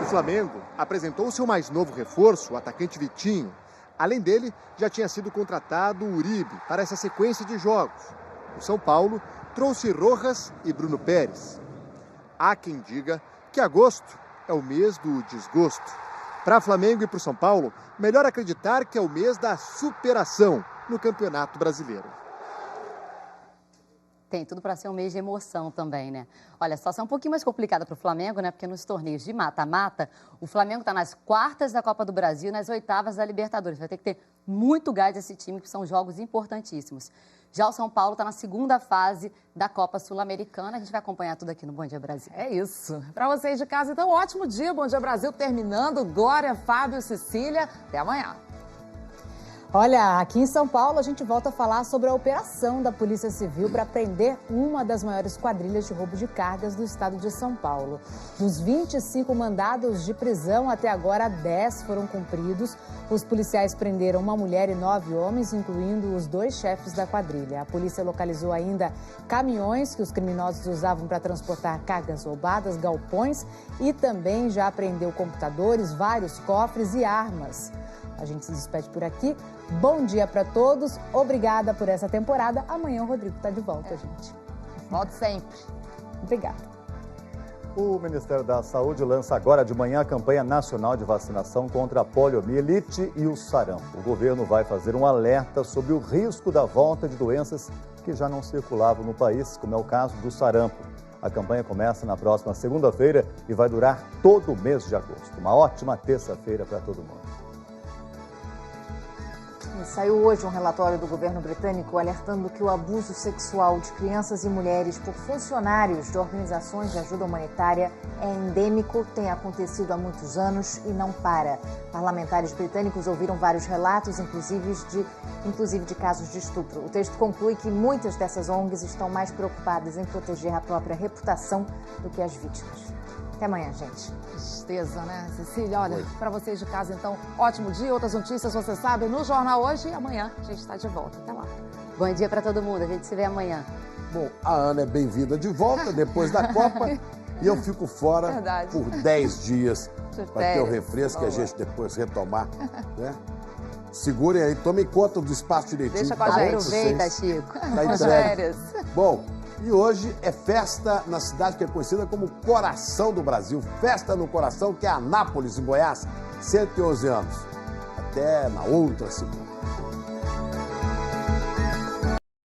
O Flamengo apresentou seu mais novo reforço, o atacante Vitinho. Além dele, já tinha sido contratado o Uribe para essa sequência de jogos. O São Paulo trouxe Rojas e Bruno Pérez. Há quem diga que agosto é o mês do desgosto. Para Flamengo e para o São Paulo, melhor acreditar que é o mês da superação no Campeonato Brasileiro. Tem tudo para ser um mês de emoção também, né? Olha, a situação é um pouquinho mais complicada para o Flamengo, né? Porque nos torneios de mata-mata, o Flamengo está nas quartas da Copa do Brasil e nas oitavas da Libertadores. Vai ter que ter muito gás esse time, que são jogos importantíssimos. Já o São Paulo está na segunda fase da Copa Sul-Americana. A gente vai acompanhar tudo aqui no Bom Dia Brasil. É isso. Para vocês de casa, então, ótimo dia. Bom Dia Brasil terminando. Glória, Fábio, Cecília. Até amanhã. Olha, aqui em São Paulo a gente volta a falar sobre a operação da Polícia Civil para prender uma das maiores quadrilhas de roubo de cargas do estado de São Paulo. Dos 25 mandados de prisão, até agora 10 foram cumpridos. Os policiais prenderam uma mulher e 9 homens, incluindo os 2 chefes da quadrilha. A polícia localizou ainda caminhões que os criminosos usavam para transportar cargas roubadas, galpões e também já apreendeu computadores, vários cofres e armas. A gente se despede por aqui. Bom dia para todos. Obrigada por essa temporada. Amanhã o Rodrigo está de volta, gente. Volte sempre. Obrigada. O Ministério da Saúde lança agora de manhã a campanha nacional de vacinação contra a poliomielite e o sarampo. O governo vai fazer um alerta sobre o risco da volta de doenças que já não circulavam no país, como é o caso do sarampo. A campanha começa na próxima segunda-feira e vai durar todo o mês de agosto. Uma ótima terça-feira para todo mundo. Saiu hoje um relatório do governo britânico alertando que o abuso sexual de crianças e mulheres por funcionários de organizações de ajuda humanitária é endêmico, tem acontecido há muitos anos e não para. Parlamentares britânicos ouviram vários relatos, inclusive de casos de estupro. O texto conclui que muitas dessas ONGs estão mais preocupadas em proteger a própria reputação do que as vítimas. Até amanhã, gente. Tristeza, né, Cecília? Olha, para vocês de casa, então, ótimo dia. Outras notícias, você sabe, no Jornal Hoje. E amanhã a gente está de volta. Até lá. Bom dia para todo mundo. A gente se vê amanhã. Bom, a Ana é bem-vinda de volta depois da Copa. E eu fico fora por 10 dias para ter o refresco e a gente depois retomar, né? Segurem aí, tomem conta do espaço direitinho. Deixa com a gente. Aproveita, Chico. As férias. Bom, e hoje é festa na cidade que é conhecida como Coração do Brasil. Festa no Coração, que é Anápolis, em Goiás, 111 anos. Até na outra segunda.